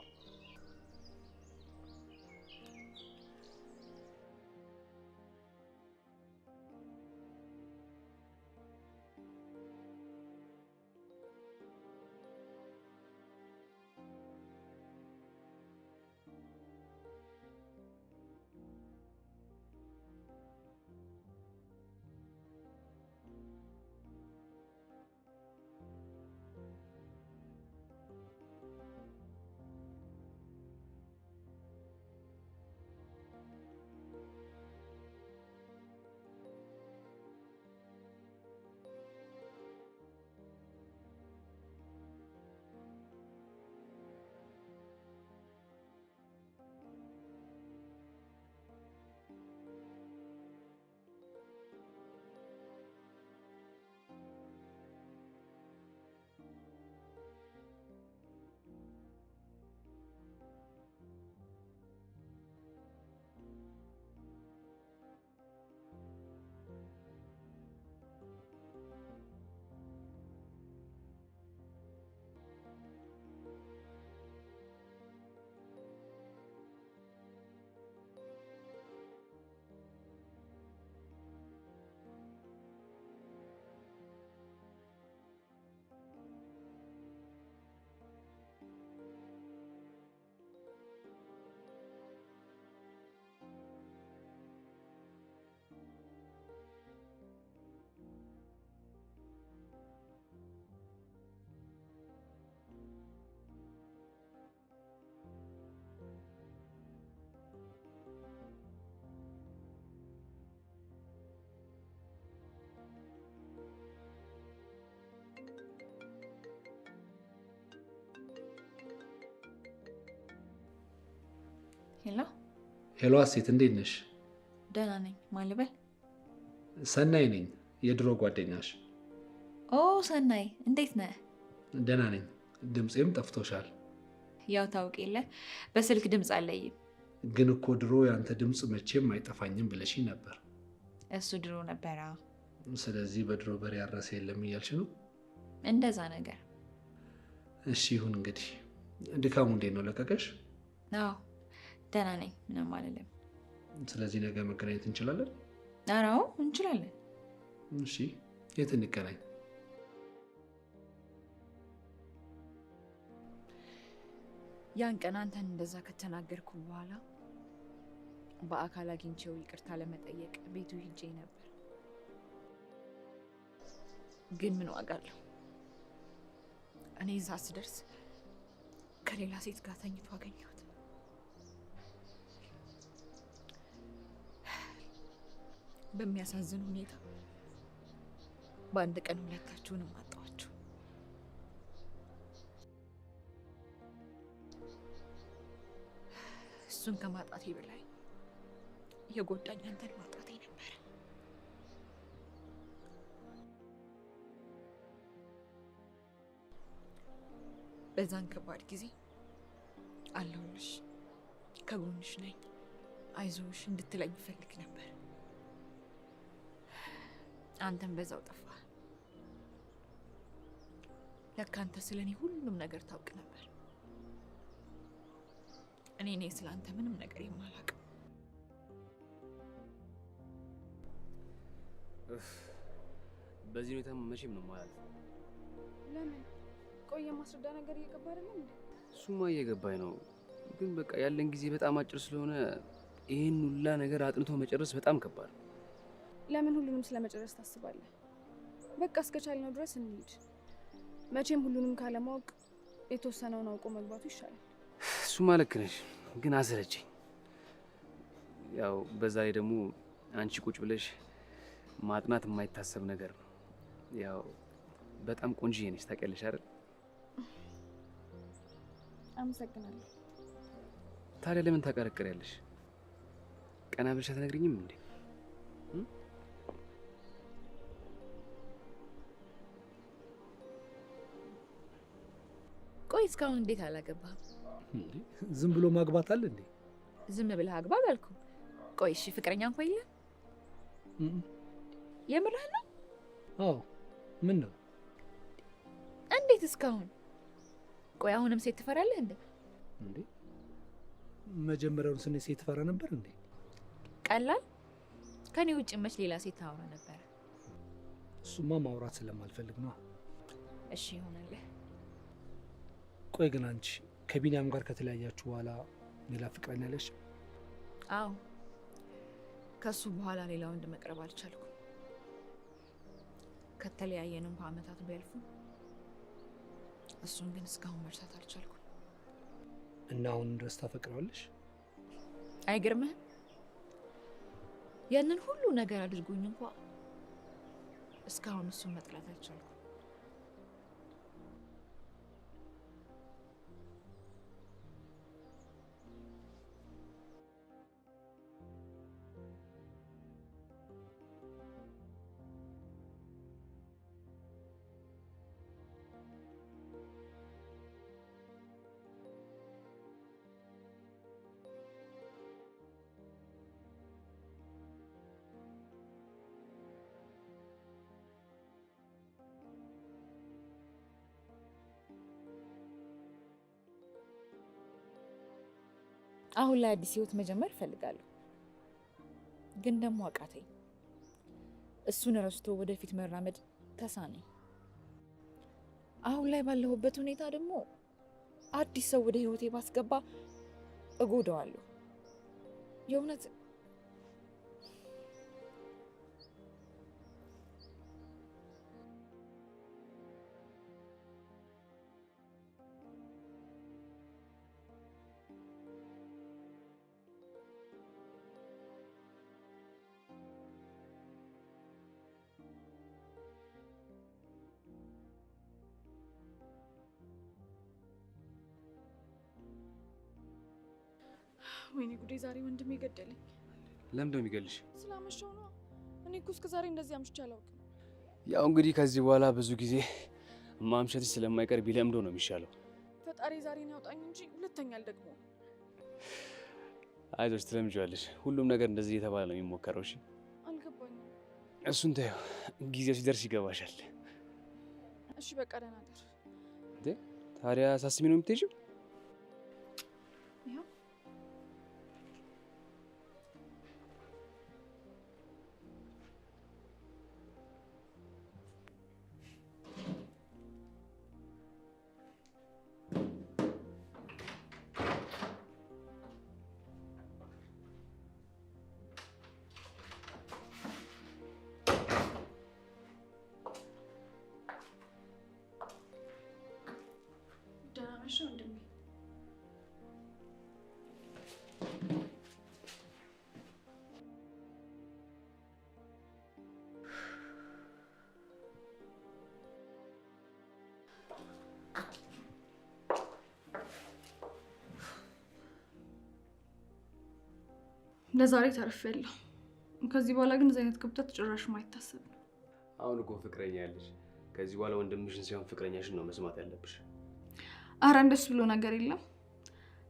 ሄሎ ሀሴት፣ እንዴት ነሽ? ደህና ነኝ። ማን ልበል? ሰናይ ነኝ፣ የድሮ ጓደኛሽ። ኦ ሰናይ፣ እንዴት ነህ? ደህና ነኝ። ድምፄም ጠፍቶሻል። ያው ታውቅ የለ በስልክ ድምፅ አለይም። ግን እኮ ድሮ ያንተ ድምፅ መቼም አይጠፋኝም ብለሽኝ ነበር። እሱ ድሮ ነበራ። ስለዚህ በድሮ በሬ ያረሰ የለም እያልሽ ነው? እንደዛ ነገር። እሺ ይሁን እንግዲህ። ድካሙ እንዴት ነው? ለቀቀሽ? አዎ ደህና ነኝ፣ ምንም አልልም። ስለዚህ ነገ መገናኘት እንችላለን? ኧረ አዎ እንችላለን። እሺ የት እንገናኝ? ያን ቀን አንተን እንደዛ ከተናገርኩ በኋላ በአካል አግኝቼው ይቅርታ ለመጠየቅ ቤቱ ሂጄ ነበር። ግን ምን ዋጋ አለው? እኔ እዛ ስደርስ ከሌላ ሴት ጋር ተኝቶ አገኘሁት። በሚያሳዝን ሁኔታ በአንድ ቀን ሁለታችሁንም አጣኋችሁ። እሱን ከማጣቴ በላይ የጎዳኝ አንተን ማጣቴ ነበር። በዛን ከባድ ጊዜ አለሁልሽ፣ ከጎንሽ ነኝ፣ አይዞሽ እንድትለኝ ፈልግ ነበር። አንተን በዛው ጠፋ። ለካ አንተ ስለኔ ሁሉም ነገር ታውቅ ነበር። እኔ ስለ አንተ ምንም ነገር የማላውቅ በዚህ ሁኔታ መቼም ነው ማለት ነው። ለምን? ቆይ የማስረዳ ነገር እየገባ አይደለም እንዴ? እሱማ እየገባኝ ነው፣ ግን በቃ ያለን ጊዜ በጣም አጭር ስለሆነ ይህን ሁላ ነገር አጥንቶ መጨረስ በጣም ከባድ ነው። ለምን ሁሉንም ስለመጨረስ ታስባለህ? በቃ እስከቻልነው ድረስ እንሂድ። መቼም ሁሉንም ካለማወቅ የተወሰነውን አውቆ መግባቱ ይሻላል። እሱማ ልክ ነሽ፣ ግን አሰለቸኝ። ያው በዛ ላይ ደግሞ አንቺ ቁጭ ብለሽ ማጥናት የማይታሰብ ነገር ነው። ያው በጣም ቆንጆዬ ነሽ ታውቂያለሽ አይደል? አመሰግናለሁ። ታዲያ ለምን ታቀረቅሪያለሽ? ቀና ብለሽ አትነግሪኝም እንዴ? ቆይ እስካሁን እንዴት አላገባህም? ዝም ብሎ ማግባት አለ እንዴ? ዝም ብለህ አግባ አላልኩም። ቆይ እሺ ፍቅረኛ እንኳን የለም? የምርህ ነው? አዎ። ምን ነው? እንዴት እስካሁን? ቆይ አሁንም ሴት ትፈራለህ እንዴ? እንዴ መጀመሪያውን ስኔ ሴት ፈራ ነበር እንዴ? ቀላል ከኔ ውጭ መች ሌላ ሴት ታወራ ነበር? እሱማ ማውራት ስለማልፈልግ ነው። እሺ ይሆናል። ቆይ ግን አንቺ ከቢኒያም ጋር ከተለያያችሁ በኋላ ሌላ ፍቅረኛ አለሽ? አዎ፣ ከሱ በኋላ ሌላ ወንድ መቅረብ አልቻልኩም። ከተለያየን እንኳን አመታት ቢያልፉ እሱን ግን እስካሁን መርሳት አልቻልኩም። እና አሁን ድረስ ታፈቅረዋለሽ? አይገርምህም? ያንን ሁሉ ነገር አድርጎኝ እንኳን እስካሁን እሱን መጥላት አልቻልኩም። አሁን ላይ አዲስ ህይወት መጀመር እፈልጋለሁ፣ ግን ደግሞ አቃተኝ። እሱን ረስቶ ወደፊት መራመድ ተሳነኝ። አሁን ላይ ባለሁበት ሁኔታ ደግሞ አዲስ ሰው ወደ ህይወቴ ባስገባ እጎዳዋለሁ። የእውነት ወይኔ ጉዴ! ዛሬ ወንድሜ ገደለኝ። ለምን ነው የሚገልሽ? ስላመሸው ነው። እኔ እኮ እስከ ዛሬ እንደዚህ አምሽቼ አላውቅም። ያው እንግዲህ ከዚህ በኋላ ብዙ ጊዜ ማምሸትሽ ስለማይቀር ቢለምዶ ነው የሚሻለው። ፈጣሪ ዛሬን ያውጣኝ እንጂ ሁለተኛ አልደግመውም። አይዞሽ፣ ትለምጂዋለሽ። ሁሉም ነገር እንደዚህ እየተባለ ነው የሚሞከረው። እሺ፣ አልገባኝም። እሱን ተይው፣ ጊዜው ሲደርስ ይገባሻል። እሺ በቃ ደህና እደር። እንዴ ታዲያ ሳስሚ ነው የምትሄጂው? ይኸው ደህና ነሽ ወንድሜ? ለዛሬ ተርፌያለሁ። ከዚህ በኋላ ግን እዚህ አይነት ክብደት ጭራሽ ማይታሰብ ነው። አሁን እኮ ፍቅረኛ ያለሽ፣ ከዚህ በኋላ ወንድምሽን ሳይሆን ፍቅረኛሽን ነው መስማት ያለብሽ። አረ እንደሱ ብሎ ነገር የለም።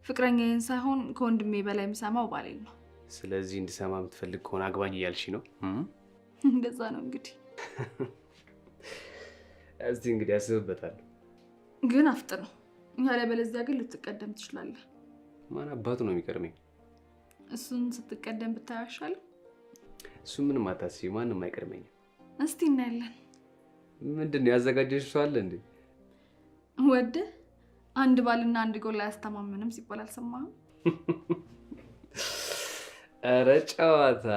ፍቅረኛዬን ሳይሆን ከወንድሜ በላይ የምሰማው ባሌን ነው። ስለዚህ እንድሰማ የምትፈልግ ከሆነ አግባኝ እያልሽ ነው? እንደዛ ነው እንግዲህ። እስቲ እንግዲህ አስብበታለሁ። ግን አፍጥነው፣ ያለበለዚያ ግን ልትቀደም ትችላለህ። ማን አባቱ ነው የሚቀድመኝ? እሱን ስትቀደም ብታያሻል። እሱ ምንም አታስቢ፣ ማንም አይቀድመኝም። እስቲ እናያለን። ምንድን ነው ያዘጋጀሽ ሰው አለ እንዴ? ወደ አንድ ባልና አንድ ጎላ አያስተማምንም ሲባል አልሰማህም? ኧረ ጨዋታ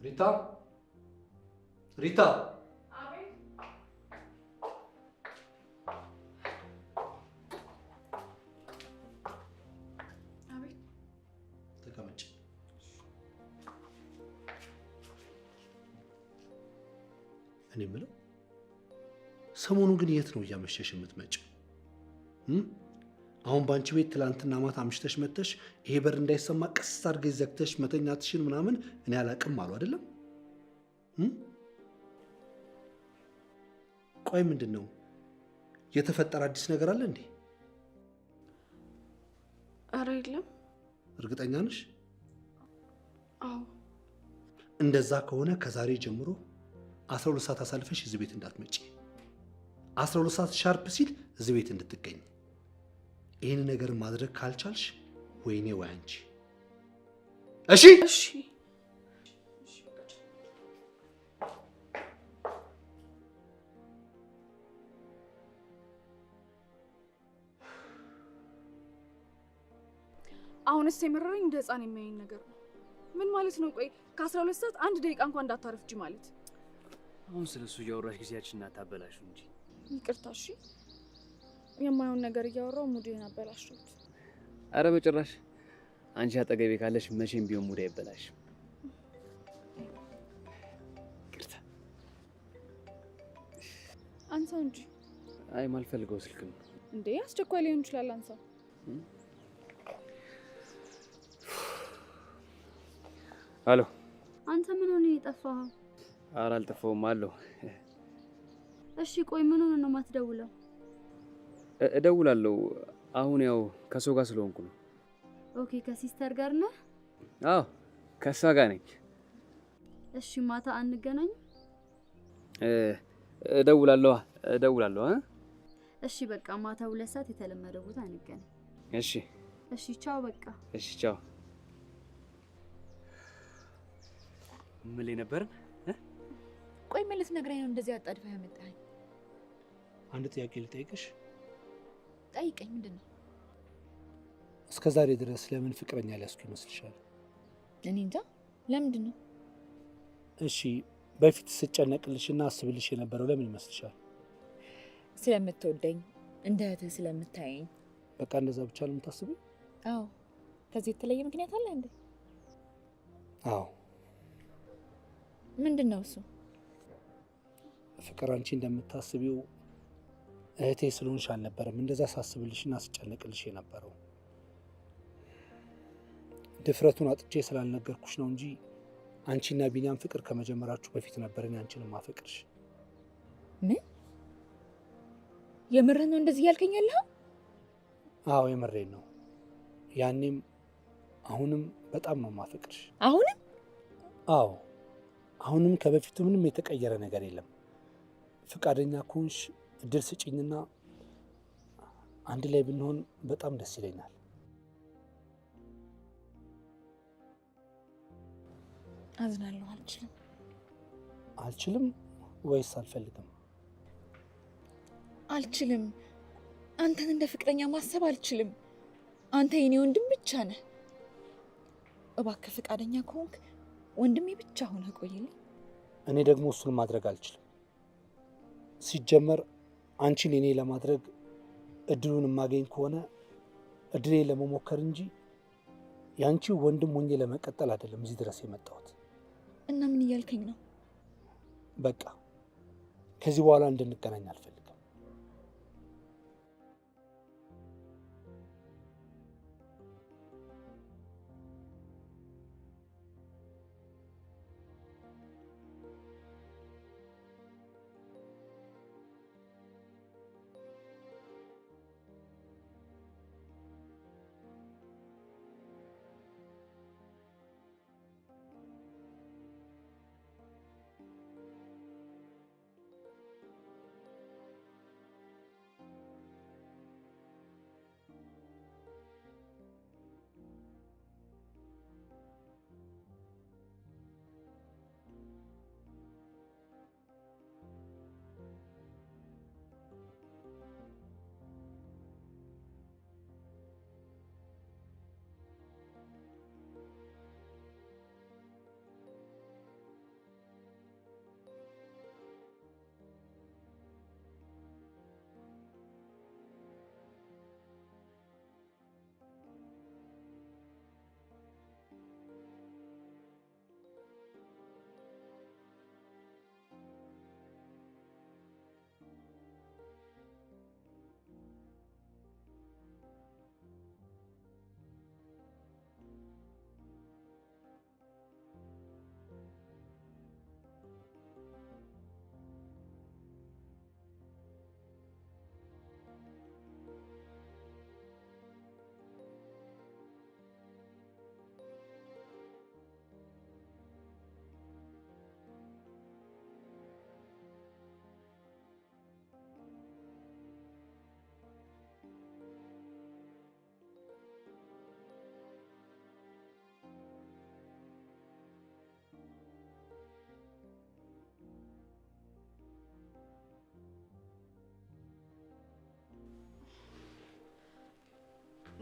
ሪታ ሪታ ተቀመጭ። እኔ የምለው ሰሞኑን ግን የት ነው እያመሸሽ የምትመጪው? አሁን ባንቺ ቤት ትላንትና ማታ አምሽተሽ መተሽ ይሄ በር እንዳይሰማ ቀስ አድርገሽ ዘግተሽ መተኛትሽን ምናምን እኔ አላቅም አሉ አይደለም? ቆይ ምንድን ነው የተፈጠረ አዲስ ነገር አለ እንዴ? ኧረ የለም። እርግጠኛ ነሽ? አዎ። እንደዛ ከሆነ ከዛሬ ጀምሮ 12 ሰዓት አሳልፈሽ እዚህ ቤት እንዳትመጪ። 12 ሰዓት ሻርፕ ሲል እዚህ ቤት እንድትገኝ። ይህን ነገር ማድረግ ካልቻልሽ ወይኔ ወይ አንቺ። እሺ እሺ። አሁንስ የመረረኝ እንደ ህፃን የሚያየኝ ነገር ነው። ምን ማለት ነው? ቆይ ከ12 ሰዓት አንድ ደቂቃ እንኳን እንዳታረፍጂ ማለት። አሁን ስለሱ እያወራሽ ጊዜያችን እናታበላሹ እንጂ። ይቅርታ። እሺ፣ የማየውን ነገር እያወራው ሙዴን አበላሽሁት። አረ በጭራሽ። አንቺ አጠገቤ ካለሽ መቼም ቢሆን ሙድ አይበላሽም። ይቅርታ። አንሳው እንጂ። አይ ማልፈልገው ስልክ ነው እንዴ። አስቸኳይ ሊሆን ይችላል። አንሳው። አሎ። አንተ ምን ሆነ የጠፋኸው? ኧረ አልጠፋሁም አለሁ። እሺ ቆይ ምን ሆነ ነው የማትደውለው? እደውላለሁ። አሁን ያው ከሰው ጋር ስለሆንኩ ነው። ኦኬ፣ ከሲስተር ጋር ነህ? አዎ ከሷ ጋር ነኝ። እሺ ማታ አንገናኝ? እደውላለሁ። እሺ በቃ ማታ 2 ሰዓት የተለመደ ቦታ አንገናኝ። እሺ እሺ ቻው። በቃ እሺ ቻው። ምን ላይ ነበር? ቆይ ምን ልትነግረኝ ነው እንደዚህ አጣድፈህ ያመጣኸኝ? አንድ ጥያቄ ልጠይቅሽ። ጠይቀኝ። ምንድን ነው? እስከ ዛሬ ድረስ ለምን ፍቅረኛ ሊያስኩ ይመስልሻል? እኔ እንጃ። ለምንድን ነው? እሺ በፊት ስጨነቅልሽና አስብልሽ የነበረው ለምን ይመስልሻል? ስለምትወደኝ፣ እንደ እህትህ ስለምታየኝ። በቃ እንደዛ ብቻ ነው የምታስበው? አዎ። ከዚህ የተለየ ምክንያት አለ እንዴ? አዎ። ምንድን ነው እሱ? ፍቅር አንቺ እንደምታስቢው እህቴ ስለሆንሽ አልነበረም እንደዛ ሳስብልሽና ስጨነቅልሽ የነበረው። ድፍረቱን አጥቼ ስላልነገርኩሽ ነው እንጂ አንቺና ቢኒያም ፍቅር ከመጀመራችሁ በፊት ነበር እኔ አንቺን ማፈቅርሽ። ምን? የምርህን ነው እንደዚህ ያልከኝ ያለኸው? አዎ የምሬን ነው። ያኔም አሁንም በጣም ነው ማፈቅርሽ። አሁንም? አዎ አሁንም ከበፊቱ ምንም የተቀየረ ነገር የለም። ፍቃደኛ ከሆንሽ እድል ስጪኝና አንድ ላይ ብንሆን በጣም ደስ ይለኛል። አዝናለሁ። አልችልም። አልችልም ወይስ አልፈልግም? አልችልም። አንተን እንደ ፍቅረኛ ማሰብ አልችልም። አንተ የኔ ወንድም ብቻ ነህ። እባክህ ፍቃደኛ ከሆንክ ወንድሜ ብቻ ሆነህ ቆይልኝ። እኔ ደግሞ እሱን ማድረግ አልችልም። ሲጀመር አንቺን እኔ ለማድረግ እድሉን የማገኝ ከሆነ እድሌ ለመሞከር እንጂ ያንቺ ወንድም ሆኜ ለመቀጠል አይደለም እዚህ ድረስ የመጣሁት። እና ምን እያልከኝ ነው? በቃ ከዚህ በኋላ እንድንገናኝ አልፈልግም።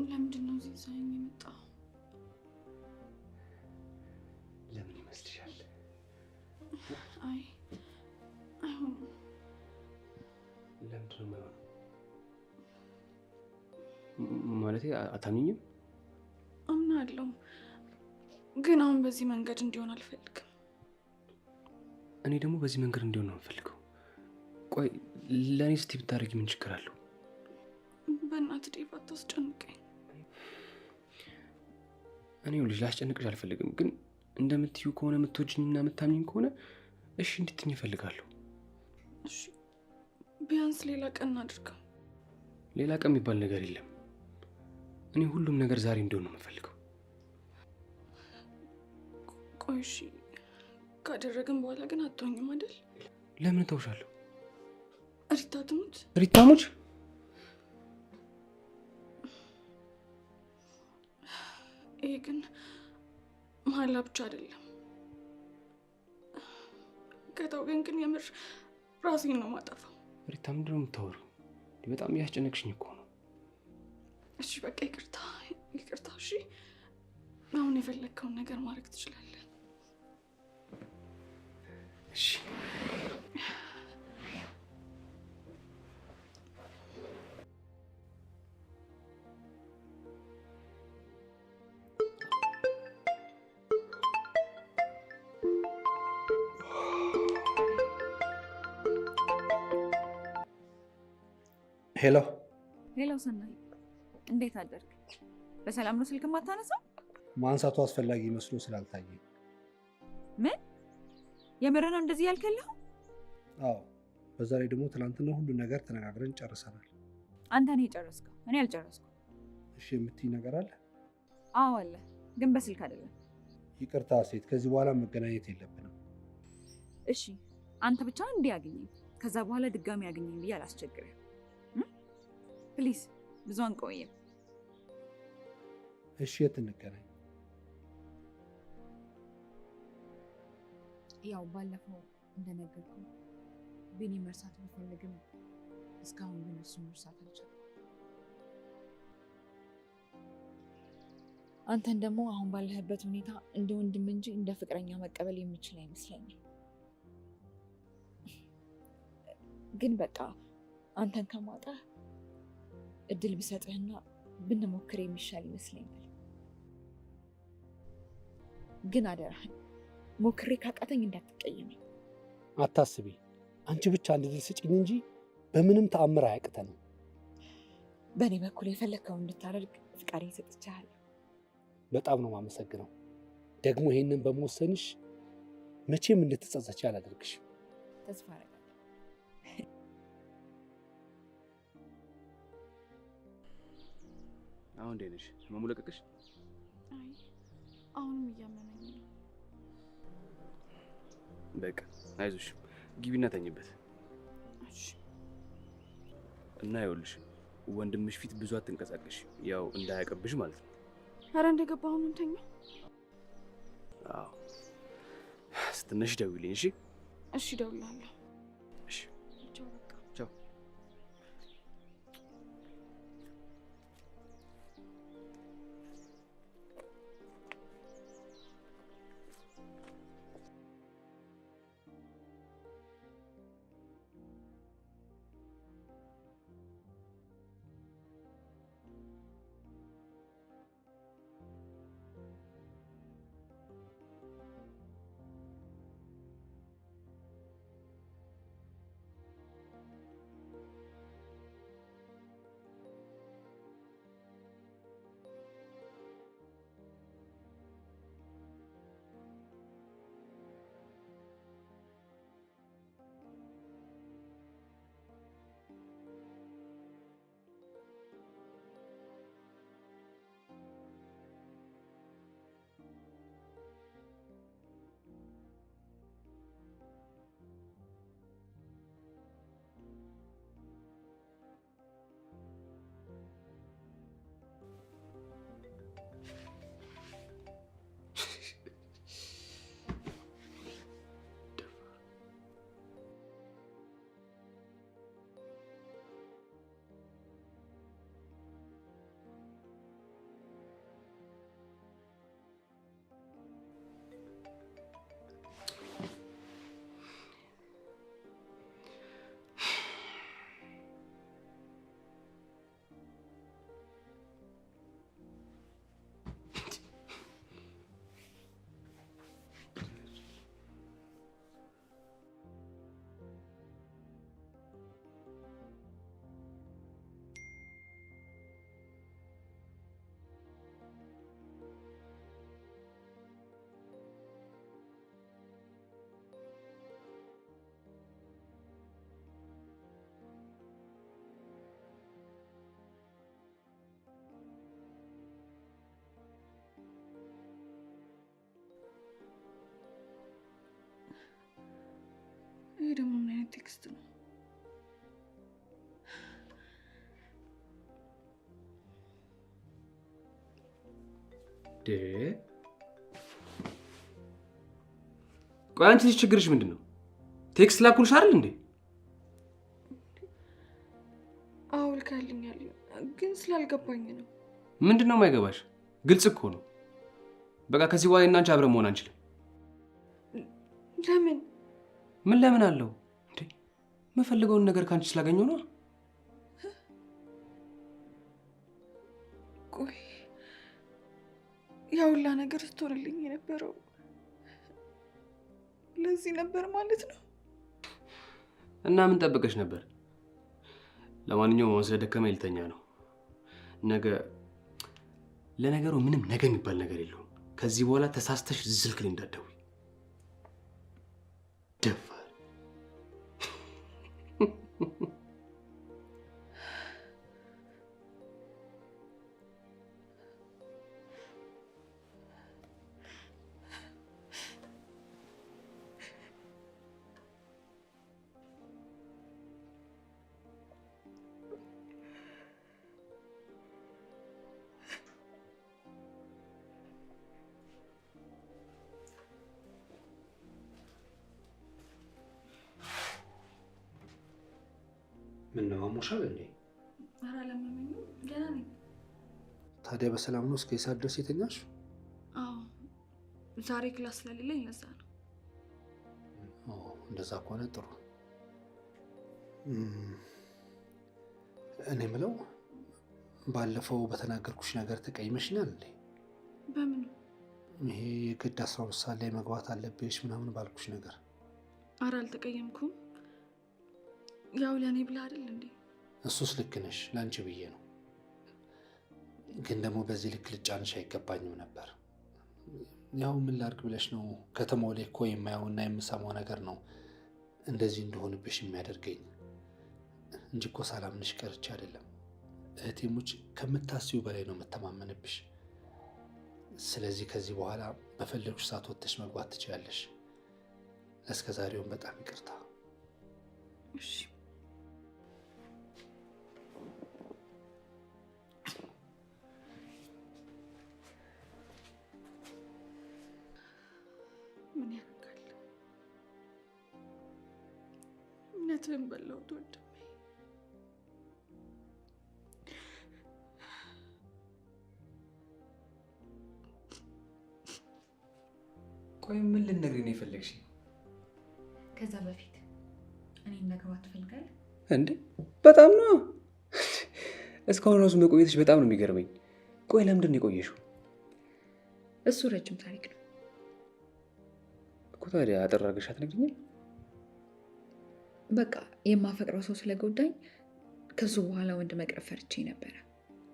ለምንድን ነው እዚህ ሳይኝ የመጣው? ለምን ይመስልሻል? አይ አይሆንም። ለምንድን ነው የማይሆነው? ማለቴ አታምኚኝም? አምናለሁ፣ ግን አሁን በዚህ መንገድ እንዲሆን አልፈልግም። እኔ ደግሞ በዚህ መንገድ እንዲሆን ነው የምፈልገው። ቆይ ለእኔ እስቲ ብታደርጊ ምን ችግር አለው? በእናትህ ዴቭ አታስጨንቀኝ። እኔ ልጅ ላስጨንቅሽ አልፈልግም፣ ግን እንደምትዩ ከሆነ የምትወጂኝና የምታምኚኝ ከሆነ እሺ እንድትይኝ እፈልጋለሁ። እሺ ቢያንስ ሌላ ቀን አድርገው። ሌላ ቀን የሚባል ነገር የለም። እኔ ሁሉም ነገር ዛሬ እንዲሆን ነው የምፈልገው። ቆይ እሺ ካደረግን በኋላ ግን አትሆኝም አይደል? ለምን ተውሻለሁ? ሪታ ትሙት። ሪታ ሙች? ይሄ ግን መሀላ ብቻ አይደለም፣ ሌላ ነገር አለ። ምን ማለት ነው? ዴቭ፣ እኔ አንተን በጣም ነው የምወደው። አንተ ከተውከኝ ግን የምር ራሴን ነው ማጠፋው። ሪታ ምንድን ነው የምታወሪው? በጣም እያስጨነቅሽኝ እኮ ነው። እሺ በቃ ይቅርታ። እሺ አሁን የፈለግከውን ነገር ማድረግ ትችላለህ። እሺ ሄሎ ሄሎ፣ ሰናይ እንዴት አደርክ? በሰላም ነው ስልክ ማታነሳው? ማንሳቱ አስፈላጊ መስሎ ስላልታየኝ። ምን የምር ነው እንደዚህ ያልከልህ? አዎ፣ በዛ ላይ ደግሞ ትናንትና ሁሉ ነገር ተነጋግረን ጨርሰናል። አንተ ነው የጨረስከው? እኔ አልጨረስኩም። እሺ የምትይ ነገር አለ? አዎ አለ፣ ግን በስልክ አይደለም። ይቅርታ ሴት፣ ከዚህ በኋላ መገናኘት የለብንም። እሺ አንተ ብቻ እንዲህ ያገኘኝ፣ ከዛ በኋላ ድጋሚ ያገኘኝ ብዬ አላስቸግርም። ፕሊዝ ብዙ አንቆይም። እሺ የት እንገናኝ? ያው ባለፈው እንደነገርኩ ቢኒ መርሳት ቢፈልግም እስካሁን ግን እሱን መርሳት አልቻለም። አንተን ደግሞ አሁን ባለህበት ሁኔታ እንደ ወንድም እንጂ እንደ ፍቅረኛ መቀበል የምችል አይመስለኝም። ግን በቃ አንተን ከማጣህ እድል ብሰጥህና ብንሞክር የሚሻል ይመስለኛል። ግን አደራህን ሞክሬ ካቃተኝ እንዳትቀየመኝ። አታስቢ፣ አንቺ ብቻ አንድ እድል ስጪኝ እንጂ በምንም ተአምር አያቅተንም። በእኔ በኩል የፈለግከውን እንድታደርግ ፍቃዴን ሰጥቻለሁ። በጣም ነው የማመሰግነው። ደግሞ ይሄንን በመወሰንሽ መቼም እንድትጸጸች አላደርግሽም። ተስፋ አደርጋለሁ። አሁን እንዴት ነሽ? መሙለቀቅሽ? አይ አሁንም እያመመኝ ነው። በቃ አይዞሽ፣ ግቢና ተኝበት። እሺ። እና ይኸውልሽ ወንድምሽ ፊት ብዙ አትንቀሳቀሽ፣ ያው እንዳያቀብሽ ማለት ነው። ኧረ እንደገባሁ ነው ተኛ። አዎ ስትነሽ ደውይልኝ። እሺ? እሺ እደውልልሃለሁ። እሺ ቻው። በቃ ቻው። ይሄ ደግሞ ምን አይነት ቴክስት ነው? ቆይ አንቺ ችግርሽ ምንድን ነው? ቴክስት ላኩልሽ አይደል እንዴ? አዎ ልካልኛል፣ ግን ስላልገባኝ ነው። ምንድን ነው የማይገባሽ? ግልጽ እኮ ነው። በቃ ከዚህ በኋላ እናንቺ አብረን መሆን አንችልም። ለምን? ምን ለምን አለው እንዴ? የምፈልገውን ነገር ከአንቺ ስላገኘው ነው። ቆይ ያውላ ነገር ስትሆንልኝ የነበረው ለዚህ ነበር ማለት ነው? እና ምን ጠብቀሽ ነበር? ለማንኛውም አሁን ስለደከመኝ ልተኛ ነው። ለነገሩ ምንም ነገ የሚባል ነገር የለውም። ከዚህ በኋላ ተሳስተሽ ስልክ ላይ እንዳትደውይ። ደፋር ምን ነው አሞሻል እንዴ? ኧረ አላመመኝም፣ ደህና ነኝ። ታዲያ በሰላም ነው እስከ ሰዓት ድረስ የተኛሽ? አዎ ዛሬ ክላስ ስለሌለኝ ለዛ ነው። እንደዛ ከሆነ ጥሩ። እኔ ምለው ባለፈው በተናገርኩሽ ነገር ተቀይመሽኛል እንዴ? በምን? ይሄ የግድ 12 ሰዓት ላይ መግባት አለብሽ ምናምን ባልኩሽ ነገር። ኧረ አልተቀየምኩም። ያው ለእኔ ብለህ አይደል እንዴ? እሱስ ልክ ነሽ፣ ለአንቺ ብዬ ነው። ግን ደግሞ በዚህ ልክ ልጫንሽ አይገባኝም ነበር። ያው ምን ላድርግ ብለሽ ነው? ከተማው ላይ እኮ የማየውና የምሰማው ነገር ነው እንደዚህ እንደሆንብሽ የሚያደርገኝ እንጂ እኮ ሳላምንሽ ቀርቼ አይደለም። እህቴሞች ከምታስቢው በላይ ነው የምተማመንብሽ። ስለዚህ ከዚህ በኋላ በፈለግሽ ሰዓት ወጥተሽ መግባት ትችያለሽ። እስከ ዛሬውን በጣም ይቅርታ። እሺ ምን ያደርጋል? እምነትህን በላሁት ወንድሜ። ቆይ ምን ልትነግሪኝ ነው የፈለግሽ? ከዛ በፊት እኔን መግባት ትፈልጋለህ እንዴ? በጣም ነው። እስካሁን ራሱ መቆየትሽ በጣም ነው የሚገርመኝ። ቆይ ለምንድን ነው የቆየሽው? እሱ ረጅም ታሪክ ነው እኮ። ታዲያ አጠር አድርገሽ አትነግሪኝም? በቃ የማፈቅረው ሰው ስለጎዳኝ ከሱ በኋላ ወንድ መቅረብ ፈርቼ ነበረ።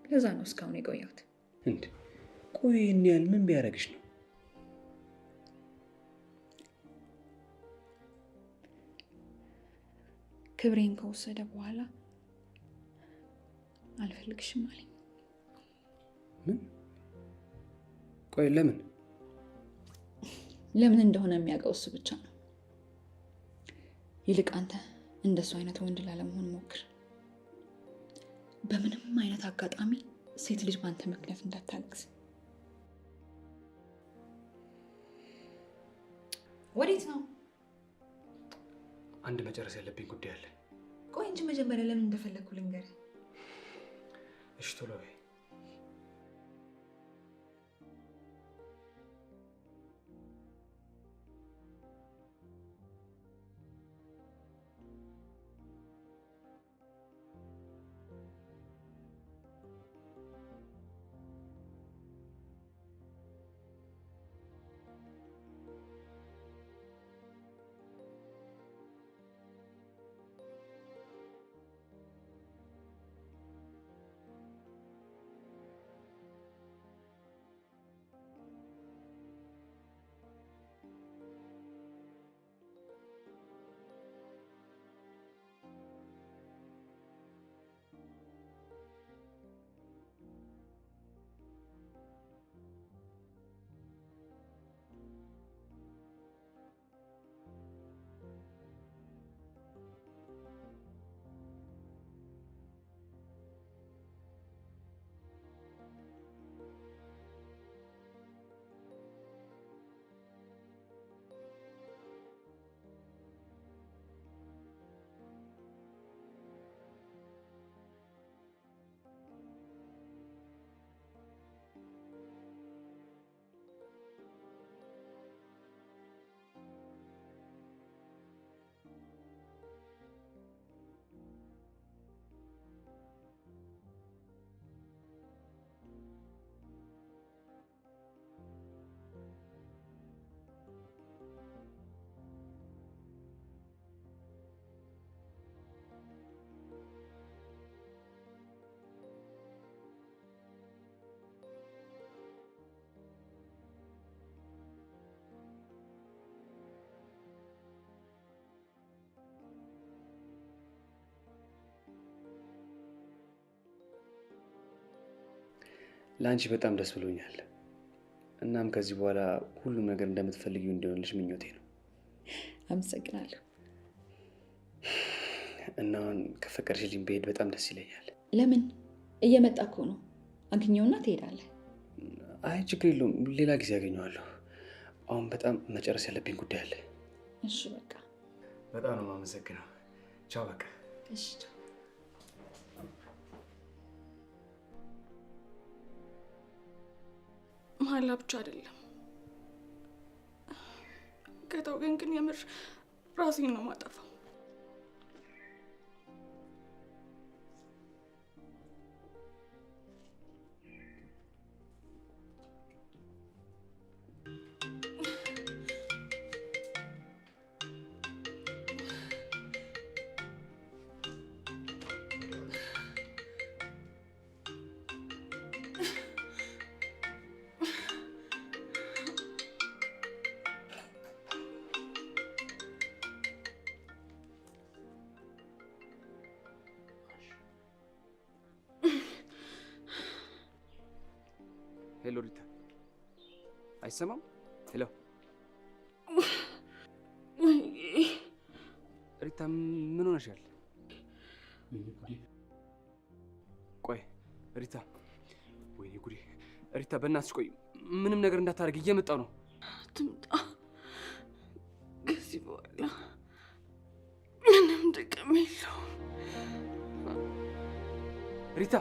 ለዛ ነው እስካሁን የቆየሁት። እንዴ ቆይ ይህን ያህል ምን ቢያደርግሽ ነው? ክብሬን ከወሰደ በኋላ አልፈልግሽም አለኝ። ምን? ቆይ ለምን? ለምን እንደሆነ የሚያውቀው እሱ ብቻ ነው። ይልቅ አንተ እንደሱ አይነት ወንድ ላለመሆን ሞክር። በምንም አይነት አጋጣሚ ሴት ልጅ በአንተ ምክንያት እንዳታለቅስ። ወዴት ነው? አንድ መጨረስ ያለብኝ ጉዳይ አለ። ቆይ እንጂ መጀመሪያ ለምን እንደፈለግኩ ልንገርህ። እሺ ቶሎ በይ። ለአንቺ በጣም ደስ ብሎኛል። እናም ከዚህ በኋላ ሁሉም ነገር እንደምትፈልጊው እንዲሆንልሽ ምኞቴ ነው። አመሰግናለሁ። እና ከፈቀድሽልኝ ብሄድ በጣም ደስ ይለኛል። ለምን? እየመጣ እኮ ነው። አግኘውና ትሄዳለህ። አይ ችግር የለውም፣ ሌላ ጊዜ ያገኘዋለሁ። አሁን በጣም መጨረስ ያለብኝ ጉዳይ አለ። እሺ በቃ። በጣም ነው የማመሰግነው። ቻው በቃ። እሺ መሀላ ብቻ አይደለም ከተው ግን የምር ራሴን ነው ማጠፋው። ሄሎ ሪታ፣ አይሰማም? ሄሎ ሪታ፣ ምን ሆነሻል? ቆይ ሪታ፣ ወይኔ ጉዴ! ሪታ በእናትሽ ቆይ፣ ምንም ነገር እንዳታደርግ፣ እየመጣሁ ነው። ትምጣ። ከዚህ በኋላ ምንም ጥቅም የለውም። ሪታ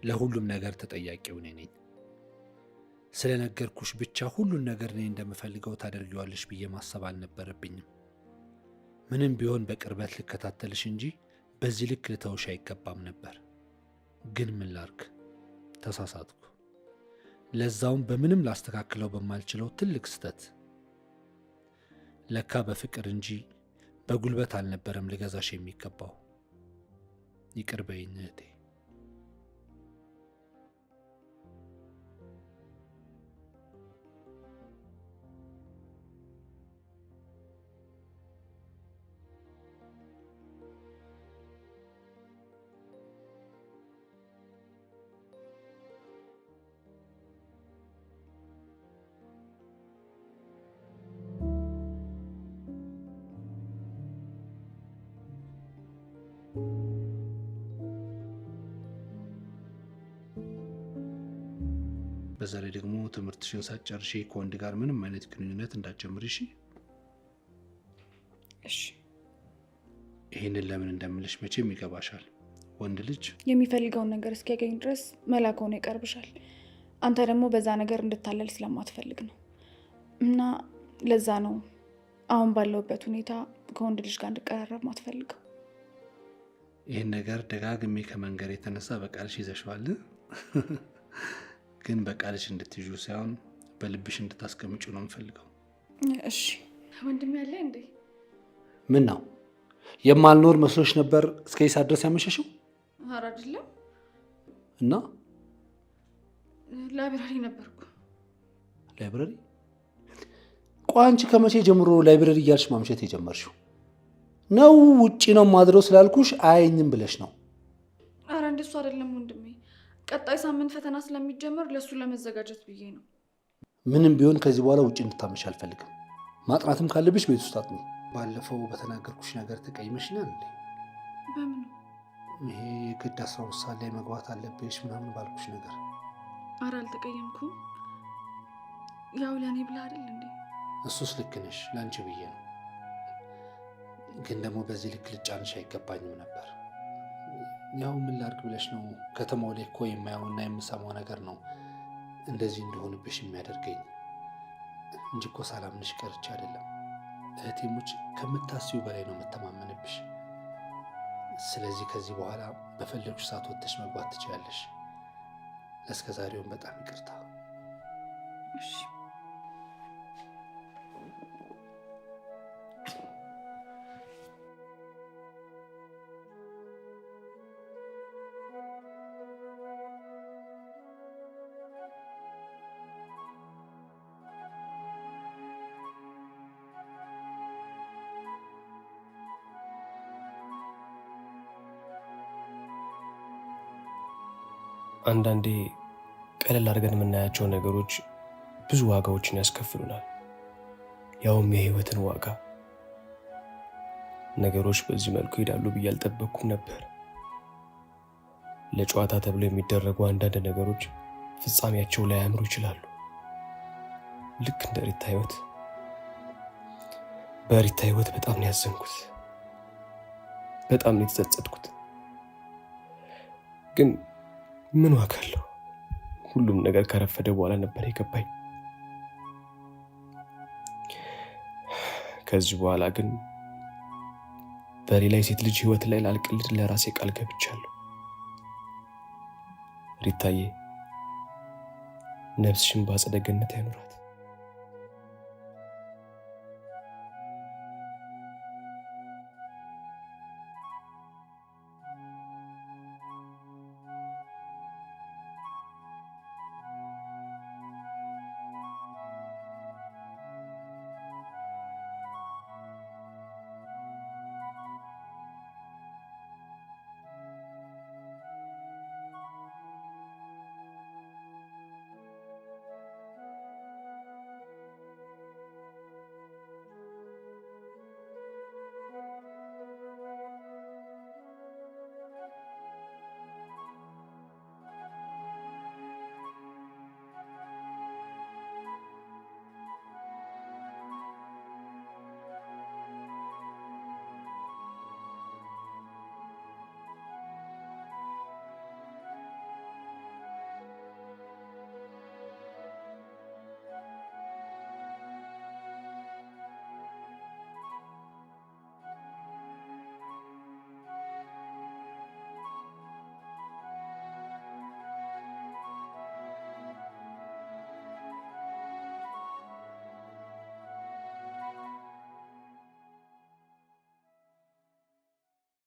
ለሁሉም ነገር ተጠያቂው እኔ ነኝ። ስለነገርኩሽ ብቻ ሁሉን ነገር እኔ እንደምፈልገው ታደርጊዋለሽ ብዬ ማሰብ አልነበረብኝም። ምንም ቢሆን በቅርበት ልከታተልሽ እንጂ በዚህ ልክ ልተውሽ አይገባም ነበር። ግን ምን ላርግ፣ ተሳሳትኩ። ለዛውም በምንም ላስተካክለው በማልችለው ትልቅ ስህተት። ለካ በፍቅር እንጂ በጉልበት አልነበረም ልገዛሽ የሚገባው። ይቅር በይኝ እህቴ። በዛ ላይ ደግሞ ትምህርትሽን ሳትጨርሺ ከወንድ ጋር ምንም አይነት ግንኙነት እንዳትጀምሪ እሺ? እሺ። ይህንን ለምን እንደምልሽ መቼም ይገባሻል። ወንድ ልጅ የሚፈልገውን ነገር እስኪያገኝ ድረስ መላክ ሆኖ ይቀርብሻል። አንተ ደግሞ በዛ ነገር እንድታለል ስለማትፈልግ ነው። እና ለዛ ነው አሁን ባለውበት ሁኔታ ከወንድ ልጅ ጋር እንድቀራረብ ማትፈልገው። ይህን ነገር ደጋግሜ ከመንገር የተነሳ በቃልሽ ይዘሽዋል። ግን በቃልሽ እንድትይዙ ሳይሆን በልብሽ እንድታስቀምጩ ነው የምፈልገው። እሺ። ወንድም ያለ እንዴ? ምን ነው የማልኖር መስሎሽ ነበር እስከ ይሳ ድረስ ያመሸሽው? ኧረ አይደለም። እና ላይብራሪ ነበርኩ። ላይብራሪ? ቆይ አንቺ ከመቼ ጀምሮ ላይብራሪ እያልሽ ማምሸት የጀመርሽው? ነው ውጪ ነው ማድረው ስላልኩሽ አያኝም ብለሽ ነው? ኧረ እንደሱ አይደለም ወንድሜ። ቀጣይ ሳምንት ፈተና ስለሚጀመር ለሱ ለመዘጋጀት ብዬ ነው። ምንም ቢሆን ከዚህ በኋላ ውጪ እንድታመሽ አልፈልግም። ማጥናትም ካለብሽ ቤት ውስጥ አጥኚ። ባለፈው በተናገርኩሽ ነገር ተቀይመሽኛል እንዴ? በምን? ይሄ የግድ 12 ሰዓት ላይ መግባት አለብሽ ምናምን ባልኩሽ ነገር። ኧረ አልተቀየምኩም። ያው ለእኔ ብላ አይደል እንዴ? እሱስ ልክ ነሽ፣ ለአንቺ ብዬ ነው። ግን ደግሞ በዚህ ልክ ልጫንሽ አይገባኝም ነበር። ያው ምን ላድርግ ብለሽ ነው? ከተማው ላይ እኮ የማየውና የምሰማው ነገር ነው እንደዚህ እንደሆንብሽ የሚያደርገኝ እንጂ እኮ ሰላምንሽ ቀርቼ አይደለም። እህቴሞች ከምታስቢው በላይ ነው የምተማመንብሽ። ስለዚህ ከዚህ በኋላ በፈለግሽ ሰዓት ወጥተሽ መግባት ትችያለሽ። ለእስከ ዛሬውን በጣም ይቅርታ። እሺ። አንዳንዴ ቀለል አድርገን የምናያቸው ነገሮች ብዙ ዋጋዎችን ያስከፍሉናል፣ ያውም የህይወትን ዋጋ። ነገሮች በዚህ መልኩ ይሄዳሉ ብዬ አልጠበቅኩም ነበር። ለጨዋታ ተብሎ የሚደረጉ አንዳንድ ነገሮች ፍጻሜያቸው ላይ ያምሩ ይችላሉ። ልክ እንደ ሪታ ህይወት። በሪታ ህይወት በጣም ነው ያዘንኩት፣ በጣም ነው የተጸጸትኩት። ግን ምን ዋጋ አለው? ሁሉም ነገር ከረፈደ በኋላ ነበር የገባኝ። ከዚህ በኋላ ግን በሌላ የሴት ልጅ ህይወት ላይ ላልቀልድ ለራሴ ቃል ገብቻለሁ። ሪታዬ ነፍስሽን በአጸደ ገነት ያኑራት።